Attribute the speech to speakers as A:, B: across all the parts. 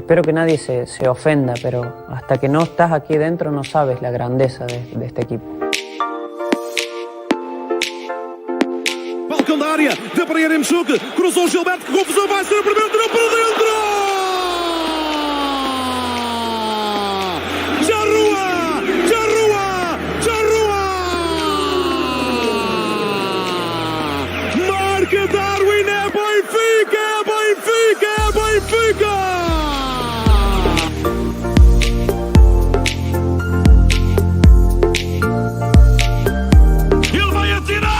A: espero que nadie se ofenda, pero hasta que no estás aquí dentro no sabes la grandeza de este equipo.
B: Balcão da área, deu para Yaremchuk, cruzou o Gilberto, que confusão, vai ser o primeiro, tirou para dentro! Marca Darwin, é Benfica, é Benfica, é Benfica! Ele vai atirar!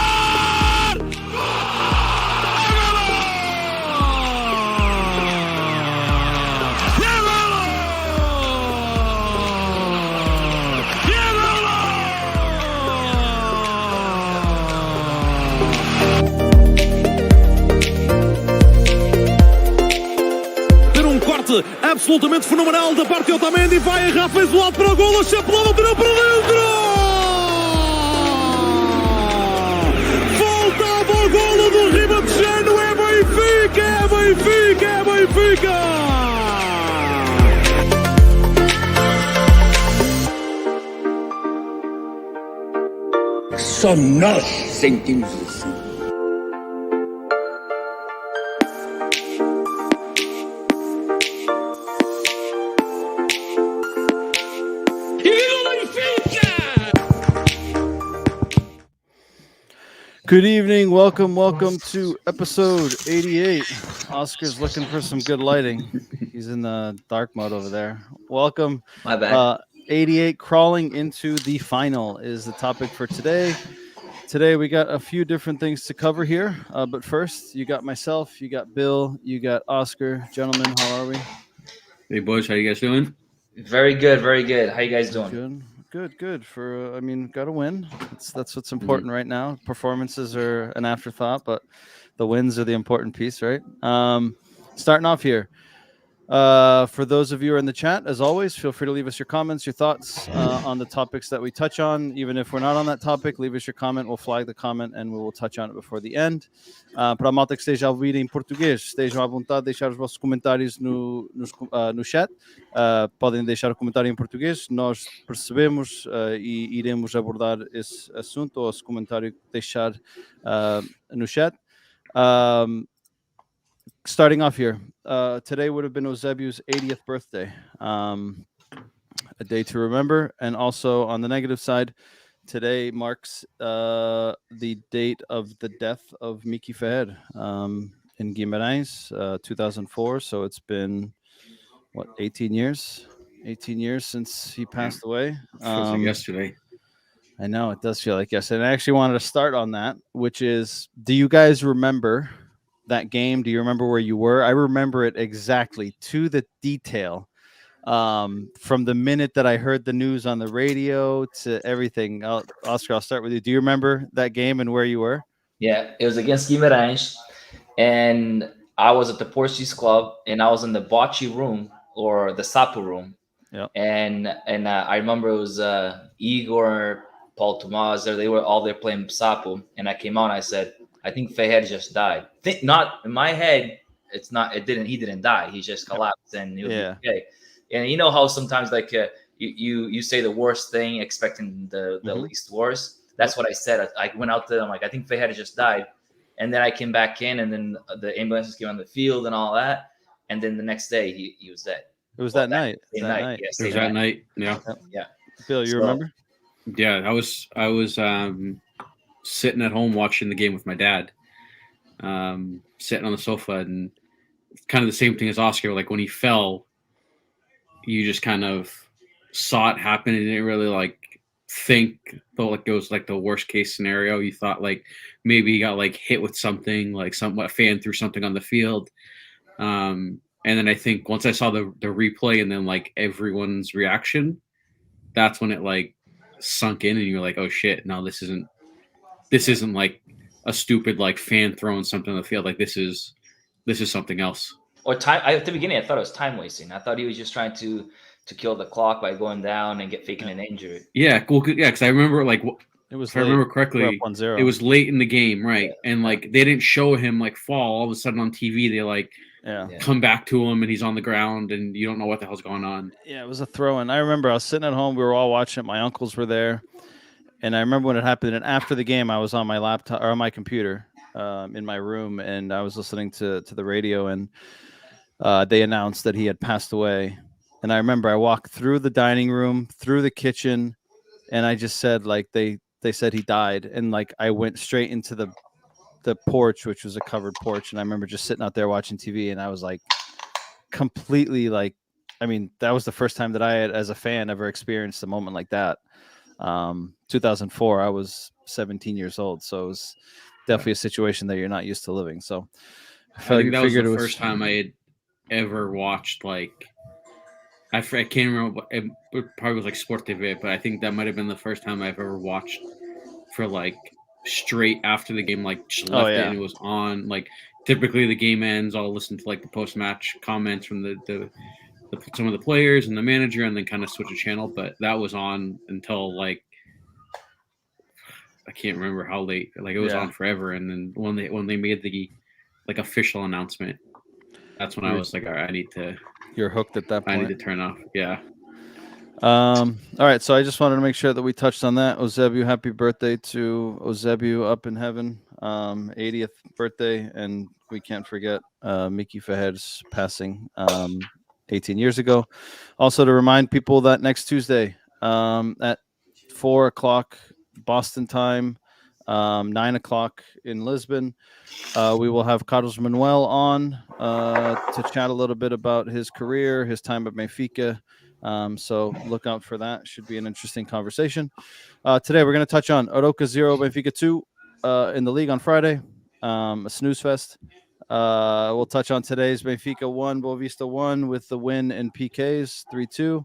B: Absolutamente fenomenal da parte de Otamendi, vai errar, fez o alto para o golo, chapelou, tirou para dentro! Voltava o golo do Ribatejano, é Benfica, é Benfica, é Benfica!
C: Só nós sentimos isso.
D: Good evening, welcome to episode 88. Oscar's looking for some good lighting. He's in the dark mode over there. Welcome.
E: My bad.
D: 88 crawling into the final is the topic for today. Today we got a few different things to cover here, but first you got myself, you got Bill, you got Oscar. Gentlemen, how are we?
F: Hey boys, how you guys doing?
E: Very good, very good. How you guys doing?
D: Good. For got to win. That's what's important right now. Performances are an afterthought, but the wins are the important piece, right? Starting off here. For those of you who are in the chat, as always, feel free to leave us your comments, your thoughts on the topics that we touch on. Even if we're not on that topic, leave us your comment. We'll flag the comment and we will touch on it before the end. Para a malta que esteja a ouvir em português, estejam à vontade de deixar os vossos comentários no chat. Podem deixar o comentário em português. Nós percebemos e iremos abordar esse assunto ou esse comentário que deixar no chat. Starting off here, today would have been Eusebio's 80th birthday, a day to remember. And also on the negative side, today marks the date of the death of Miki Ferrer in Guimarães, 2004. So it's been, 18 years? 18 years since he passed away.
F: Feels like yesterday.
D: I know, it does feel like yesterday. And I actually wanted to start on that, which is, do you guys remember that game? Do you remember where you were? I remember it exactly to the detail, from the minute that I heard the news on the radio to everything. Oscar, I'll start with you. Do you remember that game and where you were?
E: Yeah, it was against Guimarães, and I was at the Portuguese club, and I was in the bocce room or the sapo room.
D: Yeah.
E: And I remember it was Igor, Paul Tomas. They were all there playing sapo, and I came out and I said, I think Ferrer just died. Not in my head. It's not. It didn't. He didn't die. He just collapsed and he was okay. And you know how sometimes like you say the worst thing expecting the least worst. That's what I said. I went out there. I'm like, I think Ferrer just died. And then I came back in, and then the ambulances came on the field and all that. And then the next day he was dead.
D: It was that night.
E: Yes,
F: it was that night. Yeah.
E: Yeah.
D: Bill, you remember?
F: Yeah, I was sitting at home watching the game with my dad, sitting on the sofa, and kind of the same thing as Oscar. Like when he fell, you just kind of saw it happen and didn't really like think, though, like it was like the worst case scenario. You thought like maybe he got like hit with something, like a fan threw something on the field. And then I think once I saw the replay and then like everyone's reaction, that's when it like sunk in and you're like, oh shit, no, this isn't like a stupid like fan throwing something on the field. Like this is something else.
E: Or time. At the beginning, I thought it was time wasting. I thought he was just trying to kill the clock by going down and faking an injury.
F: Yeah, cool. Yeah, because I remember like
D: It was
F: if I remember correctly,
D: 1-0.
F: it was late in the game, right? And like they didn't show him like fall. All of a sudden on TV, they like come back to him and he's on the ground and you don't know what the hell's going on.
D: Yeah, it was a throw in. I remember I was sitting at home. We were all watching it. My uncles were there. And I remember when it happened. And after the game, I was on my laptop or on my computer in my room, and I was listening to the radio, and they announced that he had passed away. And I remember I walked through the dining room, through the kitchen, and I just said, like, they said he died. And like I went straight into the porch, which was a covered porch. And I remember just sitting out there watching TV, and I was like completely like, I mean, that was the first time that I had, as a fan, ever experienced a moment like that. 2004, I was 17 years old. So it was definitely a situation that you're not used to living. So
F: I think that was the first time I had ever watched, like, I can't remember, it probably was like Sport TV, but I think that might have been the first time I've ever watched for like straight after the game, like just left it and it was on. Like typically the game ends, I'll listen to like the post-match comments from the some of the players and the manager, and then kind of switch a channel. But that was on until like I can't remember how late. Like it was on forever. And then when they made the like official announcement, that's when I was like, all right, I need to.
D: You're hooked at that point.
F: I need to turn off. Yeah.
D: All right. So I just wanted to make sure that we touched on that. Eusebio, happy birthday to Eusebio up in heaven. 80th birthday, and we can't forget Miki Fajed's passing 18 years ago. Also to remind people that next Tuesday at 4:00 Boston time, 9:00 in Lisbon, we will have Carlos Manuel on to chat a little bit about his career, his time at Benfica. So look out for that. Should be an interesting conversation. Today we're going to touch on Arouca 0, Benfica 2 in the league on Friday, a snooze fest. We'll touch on today's Benfica 1, Boavista 1 with the win in PKs 3-2.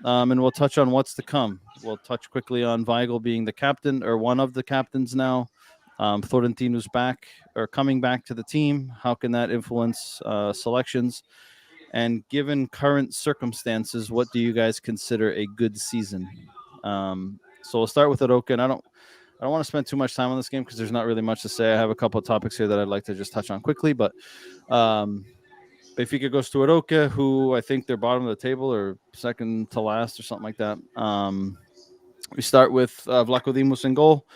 D: And we'll touch on what's to come. We'll touch quickly on Weigl being the captain, or one of the captains now. Florentino's back, or coming back to the team. How can that influence selections? And given current circumstances, what do you guys consider a good season? So we'll start with Arouca, and I don't want to spend too much time on this game because there's not really much to say. I have a couple of topics here that I'd like to just touch on quickly, but Benfica goes to Arouca, who I think they're bottom of the table or second to last or something like that. We start with Vlaco Dimos in goal.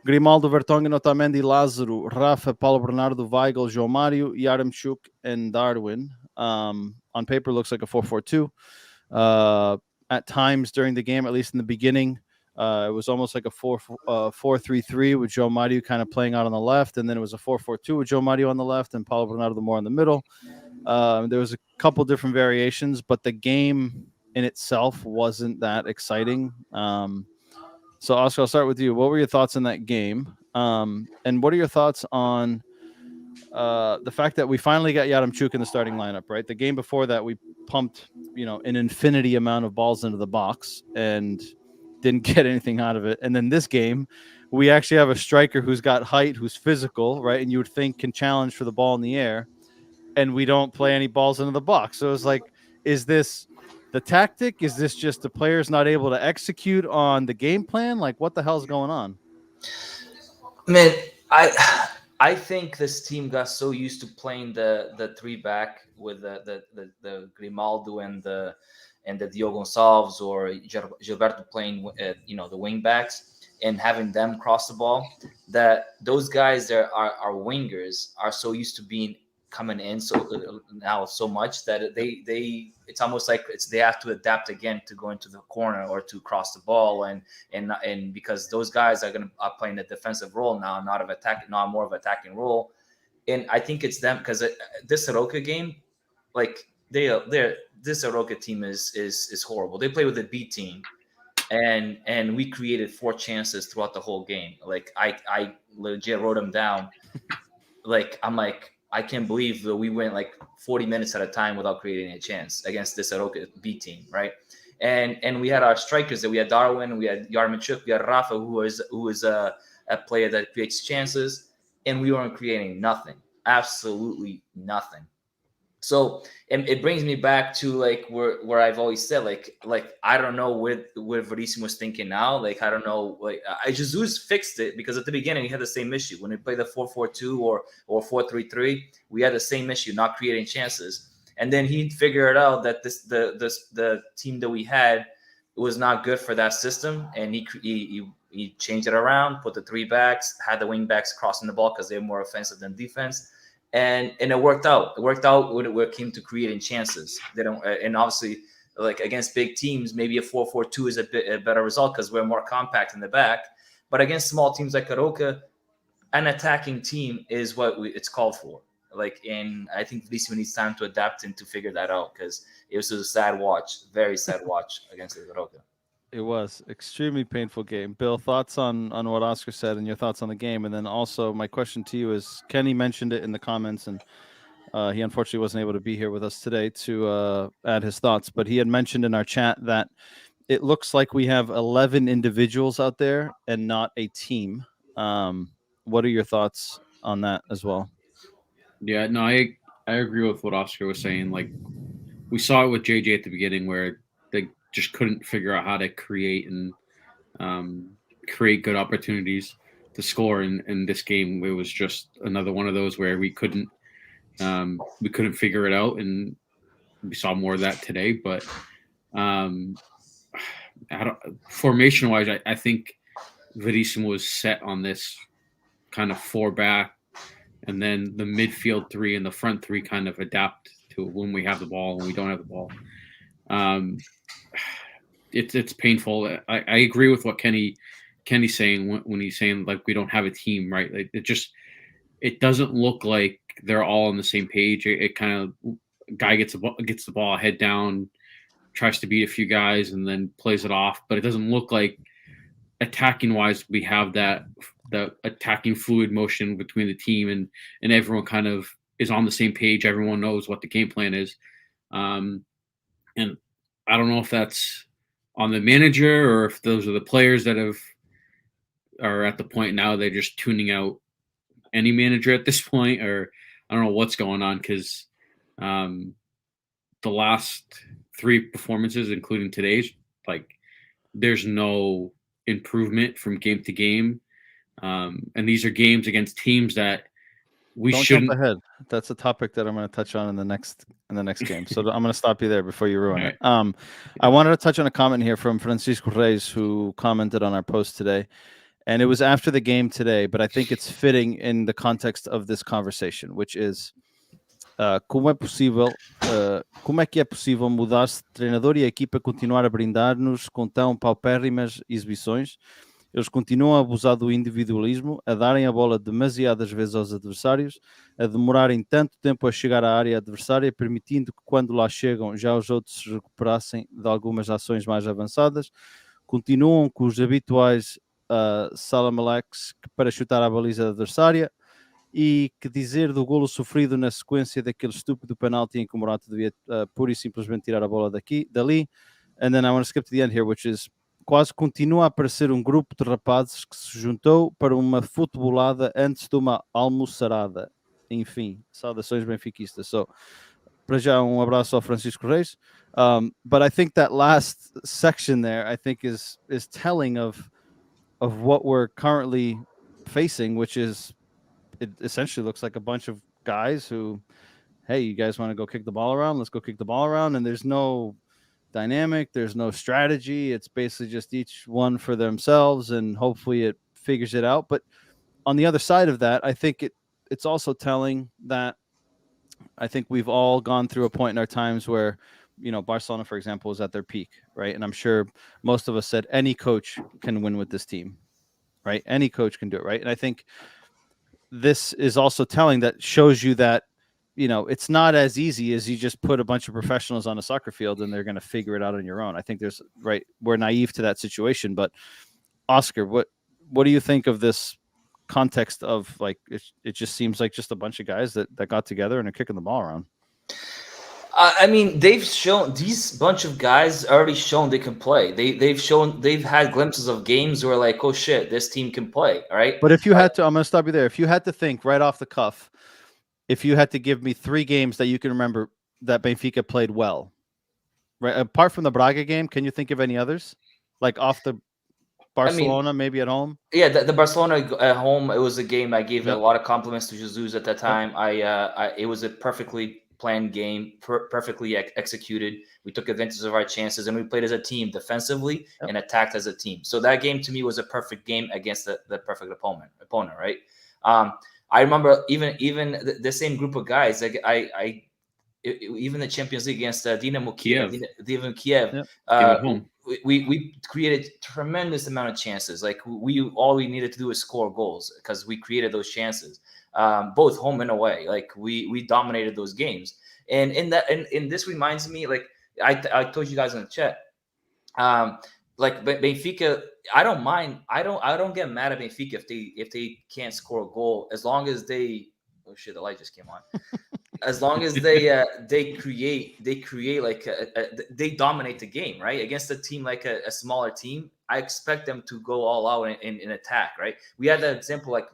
D: Grimaldo, Vertonghen, Otamendi, Lázaro, Rafa, Paulo Bernardo, Weigl, João Mário, Yaremchuk, and Darwin. On paper, looks like a 4-4-2. At times during the game, at least in the beginning, it was almost like a 4-3-3 with João Mário kind of playing out on the left, and then it was a 4-4-2 with João Mário on the left and Paulo Bernardo more in the middle. There was a couple different variations, but the game in itself wasn't that exciting. So, Oscar, I'll start with you. What were your thoughts on that game? And what are your thoughts on the fact that we finally got Yaremchuk in the starting lineup, right? The game before that, we pumped, an infinity amount of balls into the box and didn't get anything out of it. And then this game, we actually have a striker who's got height, who's physical, right? And you would think can challenge for the ball in the air. And we don't play any balls into the box. So it's like, is this the tactic? Is this just the players not able to execute on the game plan? Like, what the hell's going on?
E: Man, I think this team got so used to playing the three back with the Grimaldo and the Diogo Gonçalves or Gilberto playing the wing backs and having them cross the ball, that those guys that are wingers are so used to being coming in so much that they it's almost like they have to adapt again to go into the corner or to cross the ball, and because those guys are playing a defensive role now, not more of an attacking role. And I think it's them, because this Arouca game, like this Arouca team is horrible. They play with a B team, and we created 4 chances throughout the whole game. Like I legit wrote them down. Like I'm like, I can't believe that we went like 40 minutes at a time without creating a chance against this Arouca B team, right? And we had our strikers that we had Darwin, we had Yaremchuk, we had Rafa, who is a player that creates chances, and we weren't creating nothing, absolutely nothing. So it brings me back to like where I've always said like I don't know where Verissimo was thinking now. Like I don't know. Like Jesus fixed it because at the beginning we had the same issue when we played the 4-4-2 or 4-3-3. We had the same issue, not creating chances. And then he figured out that the team that we had was not good for that system, and he changed it around, put the 3 backs, had the wing backs crossing the ball because they're more offensive than defense. And it worked out. It worked out when it came to creating chances. They don't, and obviously, like against big teams, maybe a 4-4-2 is a better result because we're more compact in the back. But against small teams like Arouca, an attacking team is what it's called for. Like, and I think Verissimo needs time to adapt and to figure that out because it was a sad watch, very sad watch against Arouca.
D: It was extremely painful game. Bill, thoughts on what Oscar said and your thoughts on the game, and then also my question to you is: Kenny mentioned it in the comments, and he unfortunately wasn't able to be here with us today to add his thoughts. But he had mentioned in our chat that it looks like we have 11 individuals out there and not a team. What are your thoughts on that as well?
F: Yeah, no, I agree with what Oscar was saying. Like we saw it with JJ at the beginning where they just couldn't figure out how to create and create good opportunities to score. In this game, it was just another one of those where we couldn't figure it out, and we saw more of that today. But formation wise, I think Verissimo was set on this kind of 4-back, and then the midfield 3 and the front 3 kind of adapt to when we have the ball and when we don't have the ball. It's painful. I agree with what Kenny's saying when he's saying like we don't have a team, right? Like it doesn't look like they're all on the same page. It kind of guy gets the ball head down, tries to beat a few guys, and then plays it off. But it doesn't look like attacking wise we have the attacking fluid motion between the team and everyone kind of is on the same page. Everyone knows what the game plan is. And I don't know if that's on the manager or if those are the players that are at the point now they're just tuning out any manager at this point, or I don't know what's going on because the last 3 performances, including today's, like there's no improvement from game to game. And these are games against teams that we shouldn't.
D: Jump ahead. That's a topic that I'm going to touch on in the next game. So I'm going to stop you there before you ruin it. I wanted to touch on a comment here from Francisco Reis, who commented on our post today, and it was after the game today, but I think it's fitting in the context of this conversation, which is como é que é possível mudar-se de treinador e a equipa continuar a brindar-nos com tão paupérrimas exibições? Eles continuam a abusar do individualismo, a darem a bola demasiadas vezes aos adversários, a demorarem tanto tempo a chegar à área adversária, permitindo que quando lá chegam já os outros se recuperassem de algumas ações mais avançadas. Continuam com os habituais salamalecs para chutar a baliza adversária. E que dizer do golo sofrido na sequência daquele estúpido penalti em que o Morata devia pura e simplesmente tirar a bola dali. And then I want to skip to the end here, which is quase continua a aparecer um grupo de rapazes que se juntou para uma futebolada antes de uma almoçarada. Enfim, saudações benfiquistas. So, para já um abraço ao Francisco Reis. But I think that last section there, I think is telling of what we're currently facing, which is it essentially looks like a bunch of guys who, hey, you guys want to go kick the ball around? Let's go kick the ball around. And there's no dynamic, there's no strategy. It's basically just each one for themselves, and hopefully it figures it out. But on the other side of that, I think it's also telling that I think we've all gone through a point in our times where, you know, Barcelona, for example, was at their peak, right? And I'm sure most of us said any coach can win with this team, right? Any coach can do it, right? And I think this is also telling that shows you that, you know, it's not as easy as you just put a bunch of professionals on a soccer field and they're going to figure it out on your own. I think we're naive to that situation. But Oscar, what do you think of this context of like, it just seems like just a bunch of guys that got together and are kicking the ball around?
E: I mean, they've shown, these bunch of guys already shown they can play. They've had glimpses of games where like, oh shit, this team can play. All right.
D: But if you had to, I'm going to stop you there. If you had to think right off the cuff, if you had to give me 3 games that you can remember that Benfica played well, right? Apart from the Braga game, can you think of any others? Like off the Barcelona, maybe at home?
E: Yeah, the Barcelona at home, it was a game I gave a
D: Yep.
E: lot of compliments to Jesus at that time. It was a perfectly planned game, perfectly executed. We took advantage of our chances, and we played as a team defensively and attacked as a team. So that game to me was a perfect game against the perfect opponent, right? I remember even the same group of guys. Like even the Champions League against Dinamo Kiev. Dinamo Kiev.
F: Yep. At home.
E: We created tremendous amount of chances. Like all we needed to do was score goals because we created those chances, both home and away. Like we dominated those games. And this reminds me, like I told you guys in the chat, like Benfica, I don't mind. I don't get mad at Benfica if they can't score a goal as long as they. Oh shit! The light just came on. As long as they create like they dominate the game, right? Against a team like a smaller team, I expect them to go all out in attack, right? We had that example like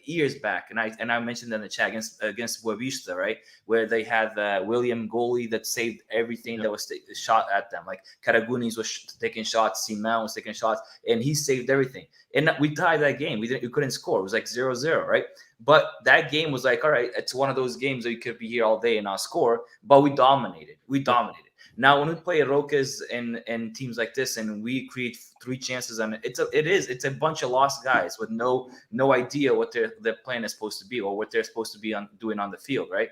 E: years back, and I mentioned in the chat against Boavista, right, where they had William goalie that saved everything that was shot at them. Like Karagunis was taking shots, Simão was taking shots, and he saved everything. And we tied that game. We couldn't score. It was like 0-0, right? But that game was like, all right, it's one of those games that you could be here all day and not score. But we dominated. Now, when we play Aroucas and teams like this, and we create 3 chances, and it's a bunch of lost guys with no idea what their plan is supposed to be or what they're supposed to be doing on the field, right?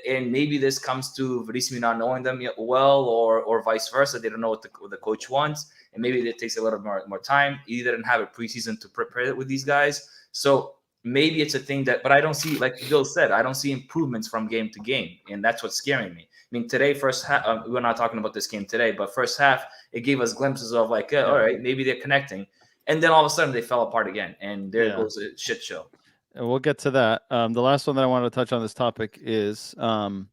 E: And maybe this comes to Verissimo not knowing them yet well, or vice versa. They don't know what the coach wants, and maybe it takes a little more time. He didn't have a preseason to prepare it with these guys, so. Maybe it's a thing but I don't see, like Bill said, I don't see improvements from game to game, and that's what's scaring me. I mean, today, first half, we're not talking about this game today, but first half, it gave us glimpses of like, all right, maybe they're connecting, and then all of a sudden they fell apart again, and there goes a shit show.
D: And we'll get to that. The last one that I wanted to touch on this topic is, do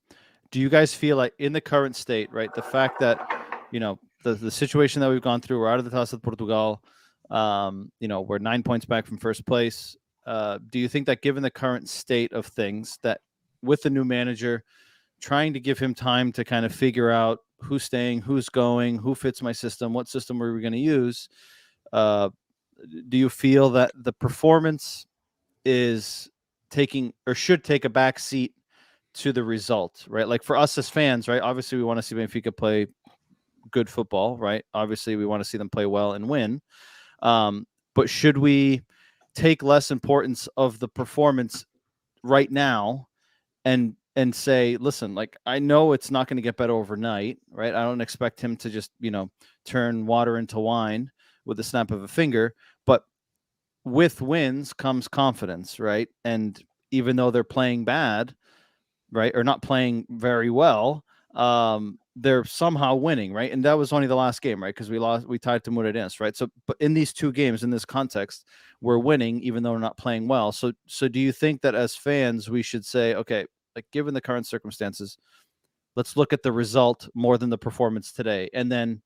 D: you guys feel like in the current state, right, the fact that, the situation that we've gone through, we're out of the Taça de Portugal, we're 9 points back from first place. Do you think that given the current state of things, that with the new manager, trying to give him time to kind of figure out who's staying, who's going, who fits my system, what system are we going to use, do you feel that the performance is taking or should take a back seat to the result, right? Like for us as fans, right? Obviously, we want to see Benfica play good football, right? Obviously, we want to see them play well and win. But should we take less importance of the performance right now and say, listen, like I know it's not going to get better overnight, right? I don't expect him to just, turn water into wine with the snap of a finger, but with wins comes confidence, right? And even though they're playing bad, right, or not playing very well, they're somehow winning, right? And that was only the last game, right? Because we tied to Moreirense, right? So, but in these 2 games, in this context, we're winning, even though we're not playing well. So do you think that as fans, we should say, okay, like given the current circumstances, let's look at the result more than the performance today, and then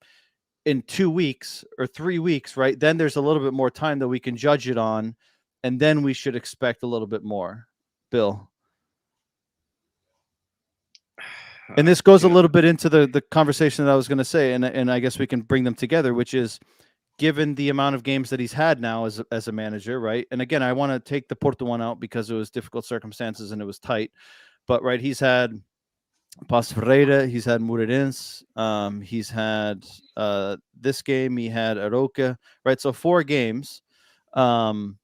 D: in 2 weeks or 3 weeks, right? Then there's a little bit more time that we can judge it on, and then we should expect a little bit more. Bill. And this goes a little bit into the conversation that I was going to say, and I guess we can bring them together, which is given the amount of games that he's had now as a manager, right? And again, I want to take the Porto one out because it was difficult circumstances and it was tight. But, right, he's had Paço Ferreira, he's had Moreirense, he's had this game, he had Arouca, right? So 4 games. And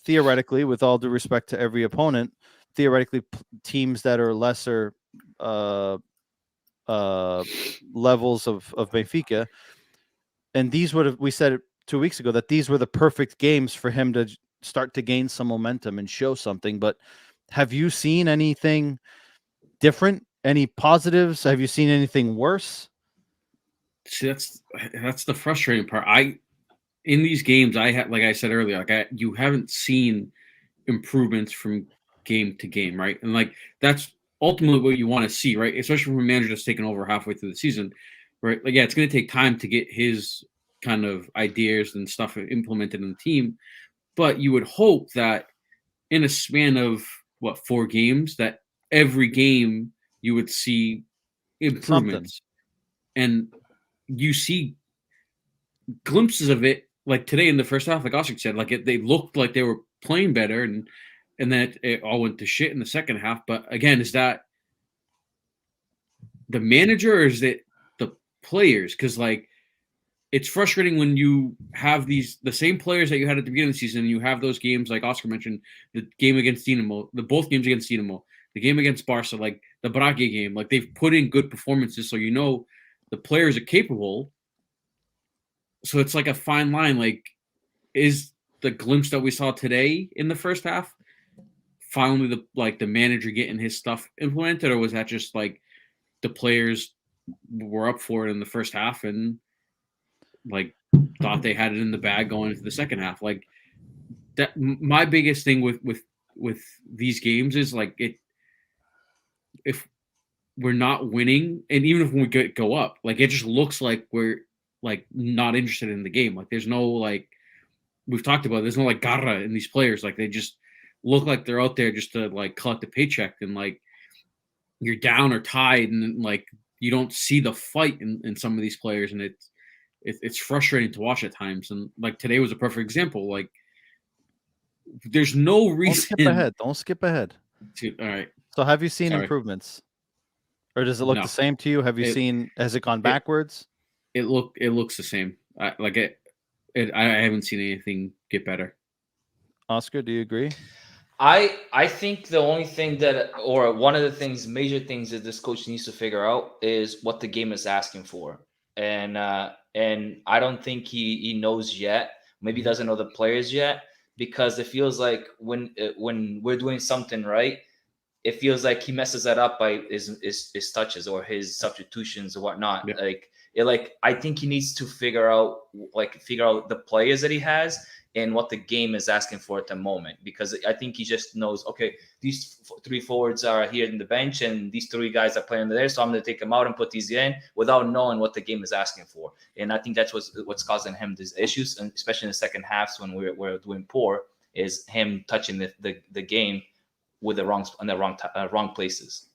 D: theoretically, with all due respect to every opponent, theoretically teams that are lesser levels of Benfica, and these we said it 2 weeks ago that these were the perfect games for him to start to gain some momentum and show something. But have you seen anything different? Any positives? Have you seen anything worse?
F: See, that's the frustrating part. In these games, like I said earlier, you haven't seen improvements from game to game, right? And like that's ultimately what you want to see, right? Especially from a manager that's taken over halfway through the season, right? Like, yeah, it's going to take time to get his kind of ideas and stuff implemented in the team, but you would hope that in a span of 4 games, that every game you would see improvements. And you see glimpses of it, like today in the first half, like Oscar said, like they looked like they were playing better, and then it all went to shit in the second half. But again, is that the manager or is it the players? Because like it's frustrating when you have the same players that you had at the beginning of the season, and you have those games like Oscar mentioned, the game against Dinamo, both games against Dinamo, the game against Barca, like the Braga game, like they've put in good performances, so the players are capable. So it's like a fine line. Like, is the glimpse that we saw today in the first half finally the manager getting his stuff implemented, or was that just like the players were up for it in the first half and like thought they had it in the bag going into the second half? Like that, my biggest thing with these games is like if we're not winning, and even if we go up, like it just looks like we're like not interested in the game. Like there's no, like we've talked about, there's no like garra in these players. Like they just look like they're out there just to like collect a paycheck, and like you're down or tied, and like you don't see the fight in some of these players, and it's frustrating to watch at times. And like today was a perfect example. Like there's no reason.
D: Don't skip ahead.
F: All right.
D: So have you seen improvements, or does it look the same to you? Have you seen? Has it gone backwards?
F: It looks the same. I haven't seen anything get better.
D: Oscar, do you agree?
E: I think the only thing or one of the major things that this coach needs to figure out is what the game is asking for. And I don't think he knows yet. Maybe he doesn't know the players yet, because it feels like when we're doing something right, it feels like he messes that up by his touches or his substitutions or whatnot. Yeah. I think he needs to figure out the players that he has and what the game is asking for at the moment, because I think he just knows, okay, these 3 forwards are here in the bench and these 3 guys are playing there, so I'm going to take them out and put these in, without knowing what the game is asking for. And I think that's what's causing him these issues, and especially in the second halves when we're doing poor, is him touching the game with the wrong places.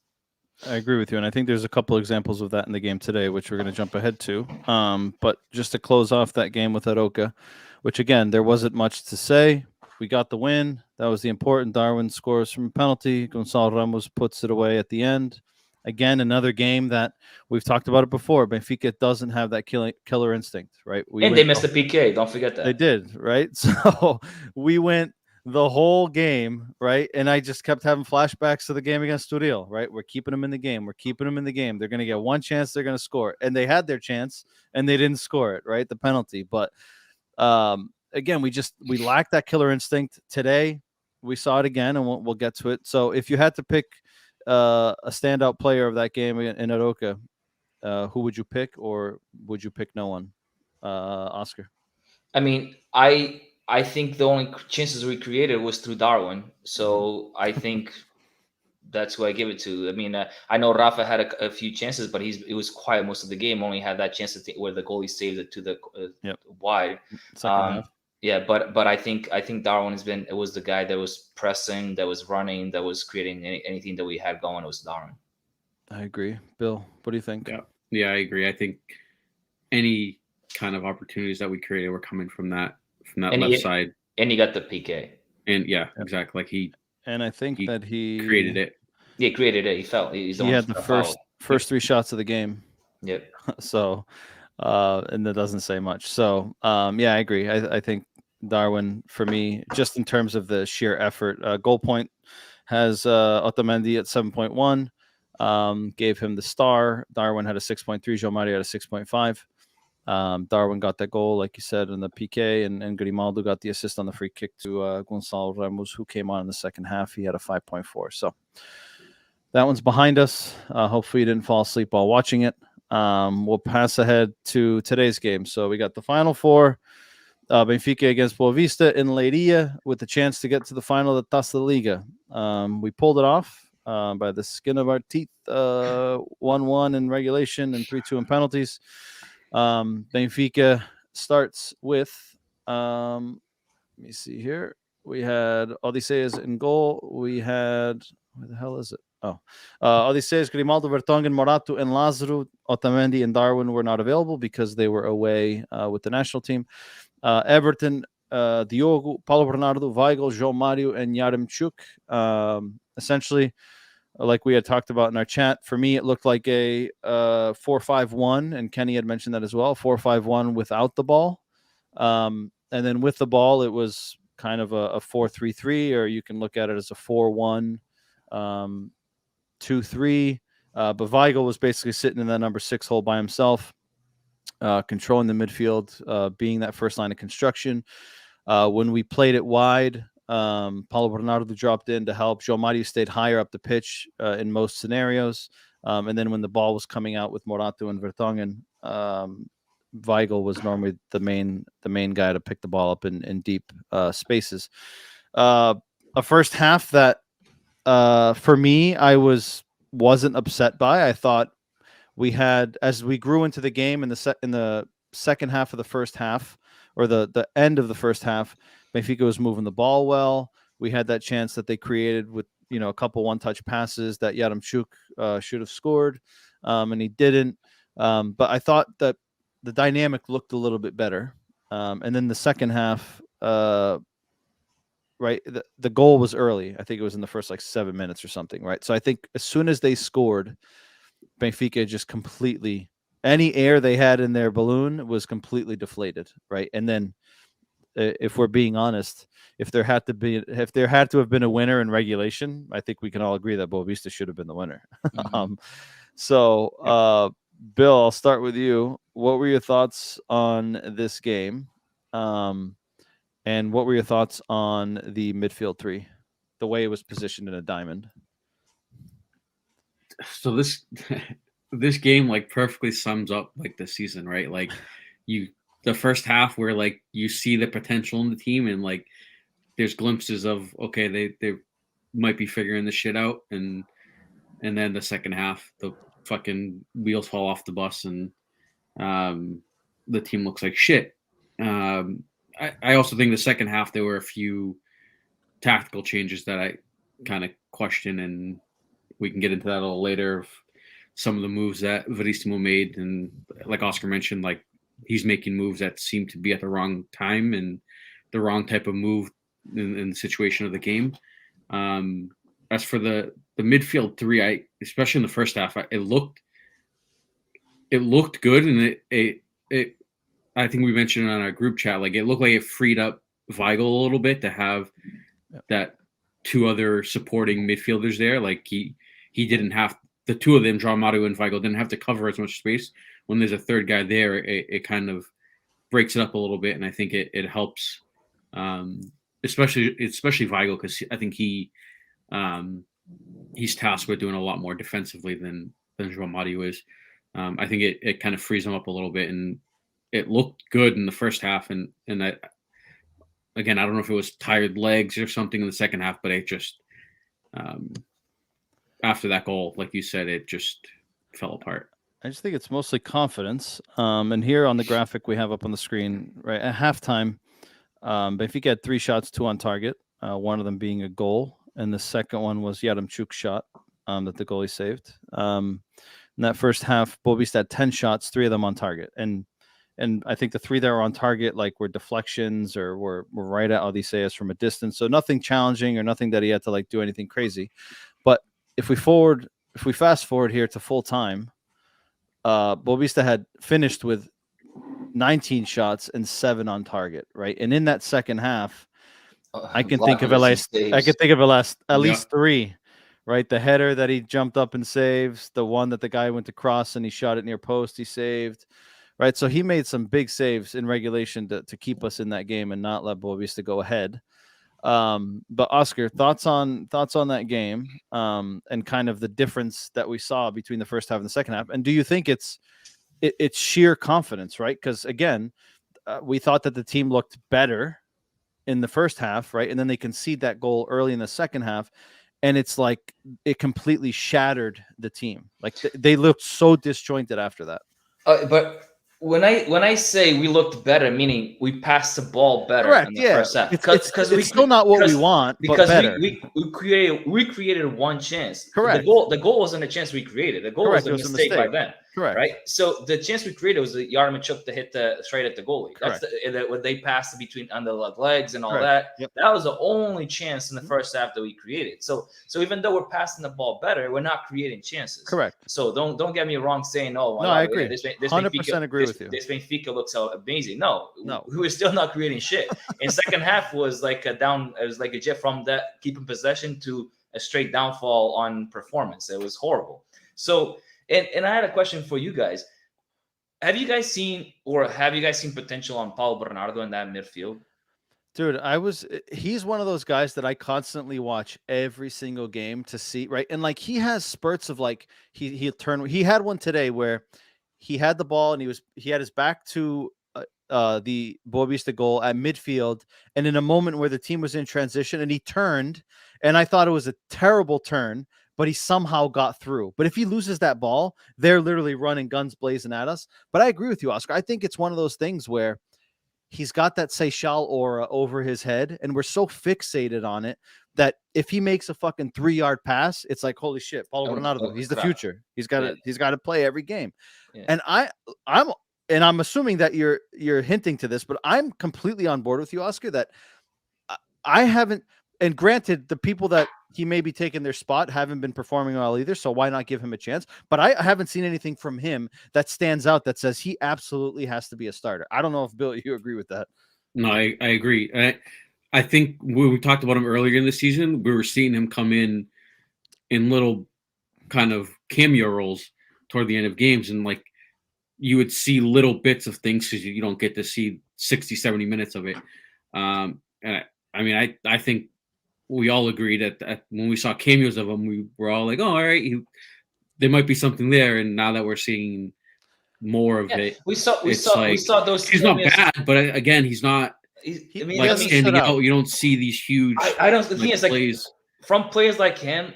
D: I agree with you, and I think there's a couple examples of that in the game today, which we're going to jump ahead to. But just to close off that game with Arouca, which again, there wasn't much to say. We got the win. That was the important. Darwin scores from a penalty. Gonçalo Ramos puts it away at the end. Again, another game that we've talked about it before. Benfica doesn't have that killer instinct, right?
E: They missed the PK. Don't forget that.
D: They did, right? So we went the whole game, right? And I just kept having flashbacks to the game against Turil, right? We're keeping them in the game. We're keeping them in the game. They're going to get one chance. They're going to score. And they had their chance, and they didn't score it, right? The penalty. But again, we lacked that killer instinct today. We saw it again, and we'll get to it. So if you had to pick a standout player of that game in Arouca, who would you pick, or would you pick no one? Oscar?
E: I mean, I think the only chances we created was through Darwin. So I think that's who I give it to. I mean, I know Rafa had a few chances, but he was quiet most of the game. Only had that chance where the goalie saved it to the wide. Yeah, but I think Darwin was the guy that was pressing, that was running, that was creating anything that we had going. It was Darwin.
D: I agree. Bill, what do you think?
F: Yeah, I agree. I think any kind of opportunities that we created were coming from that left side.
E: And he got the PK.
F: And exactly. Like
D: I think that he
F: created it.
E: He created it. He
D: had the first 3 shots of the game.
E: Yep.
D: So, and that doesn't say much. So, yeah, I agree. I think Darwin, for me, just in terms of the sheer effort, goal point has Otamendi at 7.1. Gave him the star. Darwin had a 6.3. João Mario had a 6.5. Darwin got that goal, like you said, in the PK, and Grimaldo got the assist on the free kick to Gonçalo Ramos, who came on in the second half. He had a 5.4. So that one's behind us. Hopefully you didn't fall asleep while watching it. We'll pass ahead to today's game. So we got the final 4. Benfica against Boavista in Leiria with the chance to get to the final of the Taça da Liga. We pulled it off by the skin of our teeth, 1-1 in regulation and 3-2 in penalties. Benfica starts with, let me see here, We had Odysseus in goal. We had, where the hell is it? Oh, Odysseus, Grimaldo, Vertonghen, Morato, and Lazaro. Otamendi and Darwin were not available because they were away with the national team. Everton, Diogo, Paulo Bernardo, Weigl, João Mario, and Yaremchuk. Essentially, like we had talked about in our chat, for me, it looked like a 4-5-1, and Kenny had mentioned that as well, 4-5-1 without the ball. And then with the ball, it was kind of a 4-3-3, or you can look at it as a 4-1, 2-3. But Weigl was basically sitting in that number 6 hole by himself, controlling the midfield, being that first line of construction. When we played it wide, Paulo Bernardo dropped in to help. João Mario stayed higher up the pitch in most scenarios. And then when the ball was coming out with Morato and Vertonghen, Weigl was normally the main guy to pick the ball up in deep spaces. A first half that for me I wasn't upset by. I thought we had, as we grew into the game in the second half of the first half, or the end of the first half, Benfica was moving the ball well. We had that chance that they created with a couple one-touch passes that Yaremchuk should have scored, and he didn't. But I thought that the dynamic looked a little bit better. And then the second half, right, the goal was early. I think it was in the first 7 minutes or something, right? So I think as soon as they scored, Benfica just completely, any air they had in their balloon was completely deflated, right? And then, if we're being honest, if there had to have been a winner in regulation, I think we can all agree that Boavista should have been the winner.
E: Mm-hmm.
D: Bill, I'll start with you. What were your thoughts on this game? And what were your thoughts on the midfield three, the way it was positioned in a diamond?
F: So this game perfectly sums up the season, right? The first half where you see the potential in the team, and there's glimpses of, okay, they might be figuring this shit out, and then the second half, the fucking wheels fall off the bus, and the team looks like shit. I also think the second half there were a few tactical changes that I kind of question, and we can get into that a little later, of some of the moves that Verissimo made, and like Oscar mentioned, he's making moves that seem to be at the wrong time and the wrong type of move in the situation of the game. As for the midfield three, especially in the first half, it looked good, and it I think we mentioned on our group chat, it looked like it freed up Weigl a little bit to have that two other supporting midfielders there. He didn't have, the two of them, João Mario and Weigl, didn't have to cover as much space. When there's a third guy there, it kind of breaks it up a little bit, and I think it helps, especially Weigl, because I think he's tasked with doing a lot more defensively than João Mario is. I think it kind of frees him up a little bit, and it looked good in the first half, and I don't know if it was tired legs or something in the second half, but it just after that goal, like you said, it just fell apart.
D: I just think it's mostly confidence. And here on the graphic we have up on the screen, right at halftime, Benfica had 3 shots, 2 on target, one of them being a goal, and the second one was Yaremchuk's shot that the goalie saved. In that first half, Boavista had 10 shots, 3 of them on target, and I think the 3 that were on target were deflections or were right at Odysseus from a distance, so nothing challenging or nothing that he had to do anything crazy. But if we fast forward here to full time, Boavista had finished with 19 shots and 7 on target, right? And in that second half, I can think of at least 3, right? The header that he jumped up and saves, the one that the guy went to cross and he shot it near post, he saved, right? So he made some big saves in regulation to keep us in that game and not let Boavista go ahead. But Oscar, thoughts on that game, and kind of the difference that we saw between the first half and the second half, and do you think it's sheer confidence, right? Because again, we thought that the team looked better in the first half, right, and then they concede that goal early in the second half, and it's it completely shattered the team. They looked so disjointed after that.
E: But When I say we looked better, meaning we passed the ball better
D: Correct.
E: in the
D: Yeah.
E: first half.
D: It's still not what we want, but better.
E: we created one chance.
D: Correct.
E: The goal wasn't a chance we created. The goal
D: Correct.
E: was
D: It
E: a
D: was a
E: mistake by
D: mistake.
E: them.
D: Correct.
E: Right. So the chance we created was the Yaremchuk to hit straight at the goalie.
D: Correct.
E: That's what they passed between under the legs and all
D: Correct.
E: that.
D: Yep.
E: That was the only chance in the first half that we created. So even though we're passing the ball better, we're not creating chances.
D: Correct.
E: So don't get me wrong saying, oh,
D: No, I agree.
E: This
D: 100% agree with you.
E: This Benfica looks so amazing. No,
D: No.
E: we were still not creating shit. And second half was like it was like a jet from that keeping possession to a straight downfall on performance. It was horrible. So, and I had a question for you guys. Have you guys seen potential on Paulo Bernardo in that midfield?
D: Dude, he's one of those guys that I constantly watch every single game to see, right? And like he has spurts of like he had one today where he had the ball and he had his back to the Boavista goal at midfield, and in a moment where the team was in transition and he turned, and I thought it was a terrible turn, but he somehow got through. But if he loses that ball, they're literally running guns blazing at us. But I agree with you, Oscar. I think it's one of those things where he's got that Seychelles aura over his head, and we're so fixated on it that if he makes a fucking 3-yard pass, it's like, holy shit, Paulo Bernardo, he's the future. He's got to play every game. Yeah. And I'm assuming that you're hinting to this, but I'm completely on board with you, Oscar, that I haven't, and granted, the people that he may be taking their spot haven't been performing well either, so why not give him a chance? But I haven't seen anything from him that stands out that says he absolutely has to be a starter. I don't know if, Bill, you agree with that.
F: No, I agree. I think when we talked about him earlier in the season, we were seeing him come in little kind of cameo roles toward the end of games, and like you would see little bits of things because you don't get to see 60, 70 minutes of it. And I think we all agreed that when we saw cameos of him, we were all like, oh, all right, there might be something there. And now that we're seeing more of it,
E: we saw those.
F: He's not bad, but again, he's not standing out. You don't see these huge.
E: I don't. The thing is,
F: plays.
E: Like, from players like him,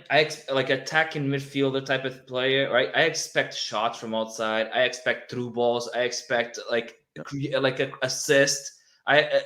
E: like attacking midfielder type of player, right? I expect shots from outside. I expect through balls. I expect like an assist.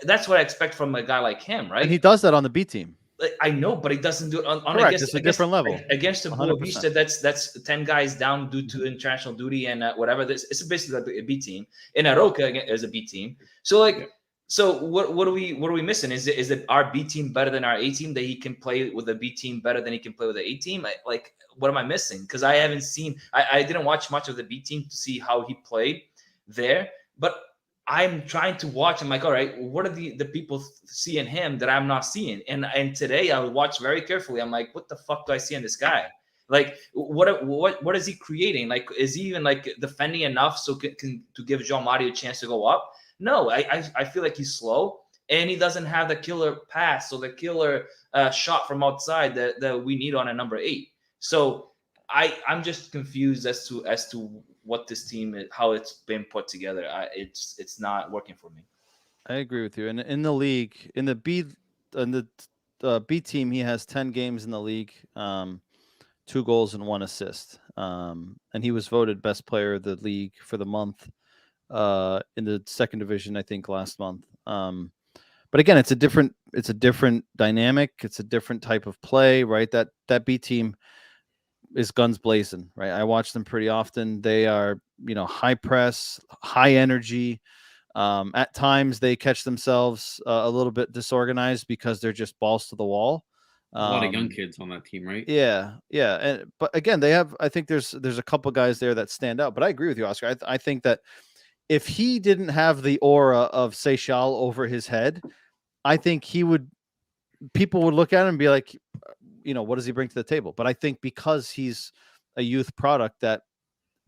E: That's what I expect from a guy like him, right?
D: And he does that on the B team.
E: I know, but he doesn't do it on
D: Correct. It's a different level.
E: Against the Boavista, that's 10 guys down due to international duty and whatever. It's basically like a B team. In Arouca is a B team. So like, so what are we missing? Is it our B team better than our A team, that he can play with the B team better than he can play with the A team? Like, what am I missing? Because I haven't seen. I didn't watch much of the B team to see how he played there, but I'm trying to watch. I'm like, all right, what are the people see in him that I'm not seeing? And today I watched very carefully. I'm like, what the fuck do I see in this guy? Like, what is he creating? Like, is he even like defending enough so to give João Mario a chance to go up? No, I feel like he's slow and he doesn't have the killer pass, so the killer shot from outside that we need on a number 8. So I'm just confused as to what this team is, how it's been put together. It's not working for me.
D: I agree with you. And in the league, in the B B team, he has 10 games in the league, 2 goals and 1 assist. And he was voted best player of the league for the month in the second division, I think, last month. But again, it's a different dynamic. It's a different type of play, right? That B team is guns blazing, right? I watch them pretty often. They are, high press, high energy. At times they catch themselves a little bit disorganized because they're just balls to the wall.
F: A lot of young kids on that team, right?
D: Yeah. But again, I think there's a couple guys there that stand out. But I agree with you, Oscar. I think that if he didn't have the aura of Seychelles over his head, I think people would look at him and be like, what does he bring to the table? But I think because he's a youth product, that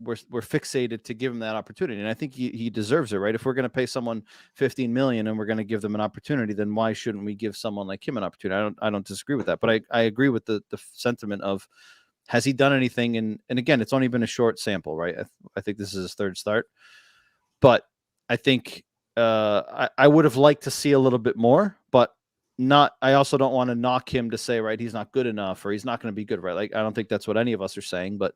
D: we're fixated to give him that opportunity. And I think he deserves it, right? If we're going to pay someone $15 million and we're going to give them an opportunity, then why shouldn't we give someone like him an opportunity? I don't disagree with that, but I agree with the sentiment of, has he done anything? And again, it's only been a short sample, right? I think this is his 3rd start, but I think I would have liked to see a little bit more, but I also don't want to knock him to say, right, he's not good enough or he's not going to be good, right? Like, I don't think that's what any of us are saying, but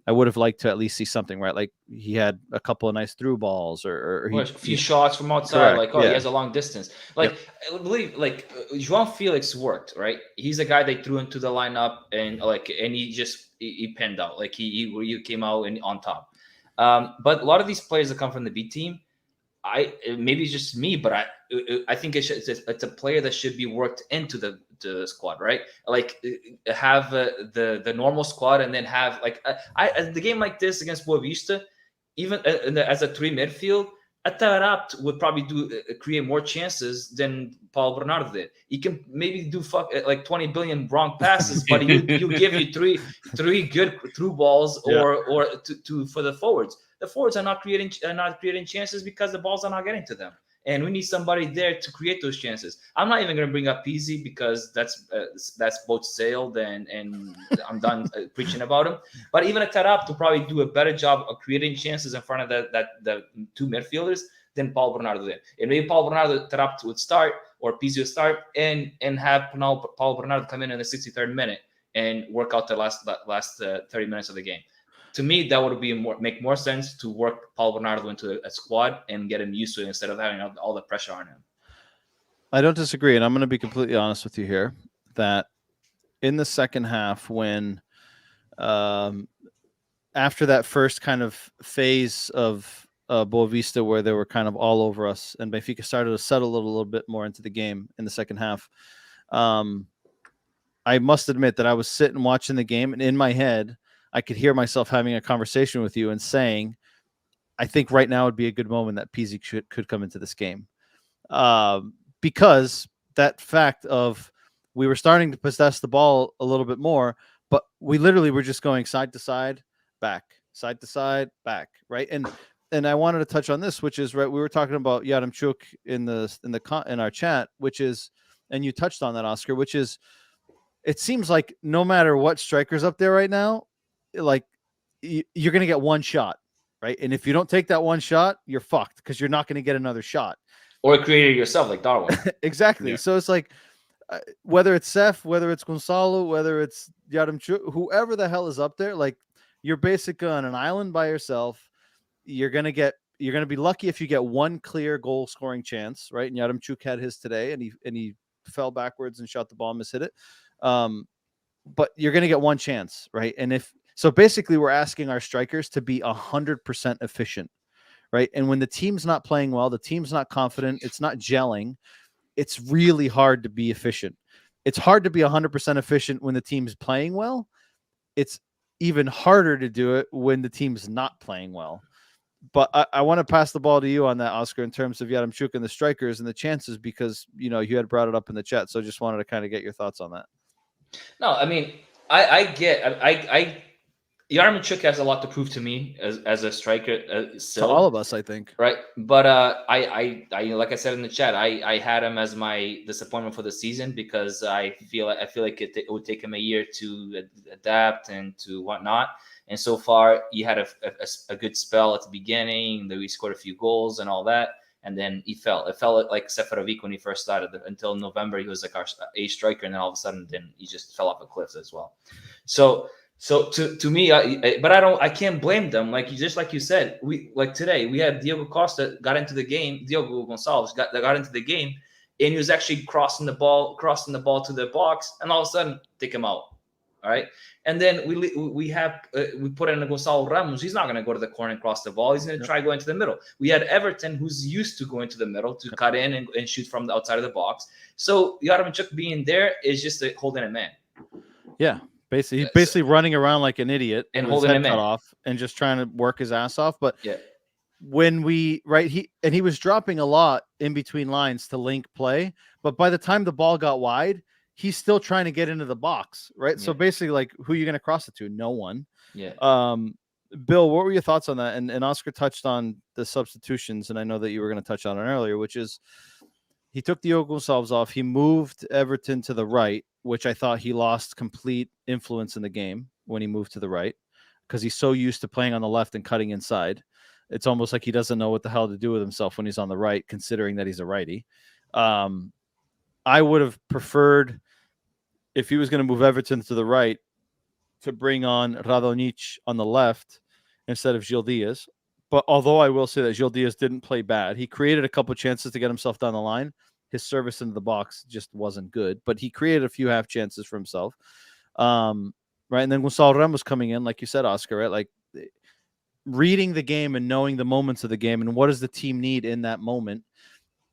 D: I would have liked to at least see something, right? Like he had a couple of nice through balls, or
E: a few shots from outside.
D: Correct,
E: He
D: yeah.
E: has a long distance. Like I believe, João Felix worked, right? He's a guy they threw into the lineup, and he penned out. Like he came out and on top. But a lot of these players that come from the B team, maybe it's just me, but I think it's a player that should be worked into the squad, right? Like have the normal squad, and then have the game like this against Boavista, even as a 3 midfield, Atarapt would probably create more chances than Paulo Bernardo did. He can maybe do 20 billion wrong passes, but he'll give you three good through balls or for the forwards. The forwards are not creating chances because the balls are not getting to them. And we need somebody there to create those chances. I'm not even going to bring up Pizzi because that's boat sailed, and I'm done preaching about him. But even a Tarap to probably do a better job of creating chances in front of the 2 midfielders than Paulo Bernardo did. And maybe Paulo Bernardo, Tarap would start, or Pizzi would start, and have Paulo Bernardo come in the 63rd minute and work out the last 30 minutes of the game. To me, that would make more sense to work Paulo Bernardo into a squad and get him used to it instead of having all the pressure on him.
D: I don't disagree, and I'm going to be completely honest with you here, that in the second half, when after that first kind of phase of Boavista where they were kind of all over us, and Benfica started to settle a little bit more into the game in the second half, I must admit that I was sitting watching the game, and in my head, I could hear myself having a conversation with you and saying, I think right now would be a good moment that Pizzi could come into this game. Because that fact of we were starting to possess the ball a little bit more, but we literally were just going side to side, back, side to side, back, right? And I wanted to touch on this, which is, right, we were talking about Yaremchuk in our chat, which is, and you touched on that, Oscar, which is, it seems like no matter what striker's up there right now, like you're going to get one shot, right? And if you don't take that one shot, you're fucked because you're not going to get another shot.
E: Or create it yourself like Darwin.
D: Exactly. Yeah. So it's like, whether it's Seth, whether it's Gonzalo, whether it's Yaremchuk, whoever the hell is up there, like you're basically on an island by yourself. You're going to be lucky if you get one clear goal scoring chance, right? And Yaremchuk had his today, and he fell backwards and shot the ball and mishit it. But you're going to get one chance, right? And so basically we're asking our strikers to be 100% efficient, right? And when the team's not playing well, the team's not confident, it's not gelling, it's really hard to be efficient. It's hard to be 100% efficient when the team's playing well. It's even harder to do it when the team's not playing well. But I want to pass the ball to you on that, Oscar, in terms of Yaremchuk and the strikers and the chances, because, you had brought it up in the chat. So I just wanted to kind of get your thoughts on that.
E: No, I mean, Yaremchuk has a lot to prove to me as a striker. Still.
D: To all of us, I think.
E: Right, but I like I said in the chat, I had him as my disappointment for the season because I feel like it would take him a year to adapt and to whatnot. And so far, he had a good spell at the beginning. He scored a few goals and all that. And then he fell. It felt like Seferovic when he first started. Until November, he was like our A striker, and then all of a sudden, then he just fell off a cliff as well. So to me, I can't blame them. Just like you said, today we had Diogo Costa got into the game. Diogo Gonçalves got into the game, and he was actually crossing the ball to the box, and all of a sudden take him out. All right. And then we put in a Gonçalo Ramos. He's not going to go to the corner and cross the ball. He's going to try going to the middle. We had Everton, who's used to going to the middle to cut in and shoot from the outside of the box. So Yaremchuk being there is just holding a man.
D: Yeah. Basically running around like an idiot
E: and holding him cut
D: off and just trying to work his ass off. But
E: yeah,
D: when he was dropping a lot in between lines to link play. But by the time the ball got wide, he's still trying to get into the box, right? Yeah. So basically, like, who are you going to cross it to? No one.
E: Yeah.
D: Bill, what were your thoughts on that? And Oscar touched on the substitutions, and I know that you were going to touch on it earlier, which is he took Diogo Gonçalves off. He moved Everton to the right, which I thought he lost complete influence in the game when he moved to the right because he's so used to playing on the left and cutting inside. It's almost like he doesn't know what the hell to do with himself when he's on the right, considering that he's a righty. I would have preferred, if he was going to move Everton to the right, to bring on Radonjic on the left instead of Gil Diaz. But although I will say that Gil Diaz didn't play bad, he created a couple chances to get himself down the line. His service into the box just wasn't good, but he created a few half chances for himself. Right. And then Gonçalo Ramos coming in, like you said, Oscar, right? Like reading the game and knowing the moments of the game and what does the team need in that moment.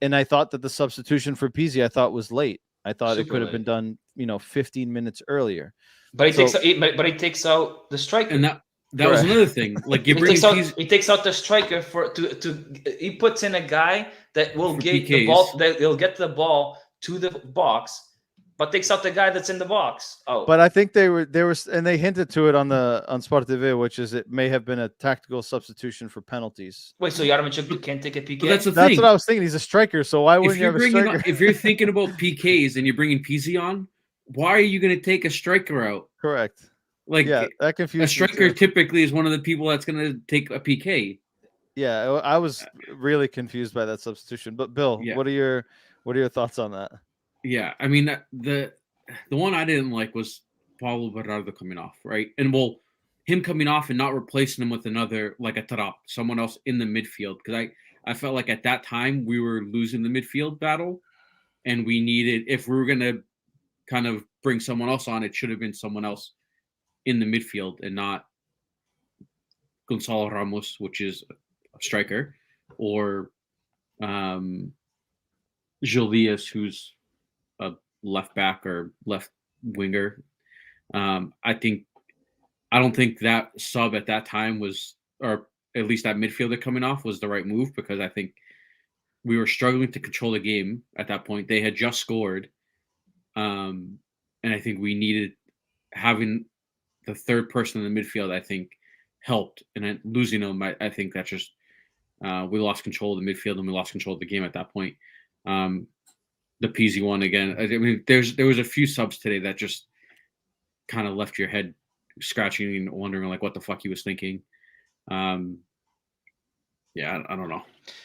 D: And I thought that the substitution for Pizzi, I thought was late. I thought it could have been done, 15 minutes earlier.
E: But he takes out the striker.
F: And that was another thing. Like
E: he takes out the striker he puts in a guy that will get the ball, that will get the ball to the box, but takes out the guy that's in the box. Oh,
D: but I think they were, and they hinted to it on Sport TV, which is it may have been a tactical substitution for penalties.
E: Wait, so Yaramchuk can't take a PK?
F: That's
D: what I was thinking. He's a striker, so why wouldn't you have a striker?
F: If you're thinking about PKs and you're bringing Pizzi on, why are you going to take a striker out?
D: Correct.
F: Like,
D: yeah, that confuses
F: a striker typically is one of the people that's going to take a PK.
D: Yeah, I was really confused by that substitution. But Bill, what are your thoughts on that?
F: Yeah, I mean the one I didn't like was Paulo Bernardo coming off, right? And him coming off and not replacing him with another, like a Tarap, someone else in the midfield, because I felt like at that time we were losing the midfield battle, and we needed, if we were going to kind of bring someone else on, it should have been someone else in the midfield and not Gonçalo Ramos, which is a striker, or Gil Diaz, who's a left back or left winger. I don't think that sub at that time was, or at least that midfielder coming off was the right move, because I think we were struggling to control the game at that point. They had just scored. And I think we needed having the third person in the midfield, I think helped, and then losing them, I think that's just, we lost control of the midfield and we lost control of the game at that point. The Pizzi one again. I mean, there was a few subs today that just kind of left your head scratching and wondering like what the fuck he was thinking. Yeah, I don't know.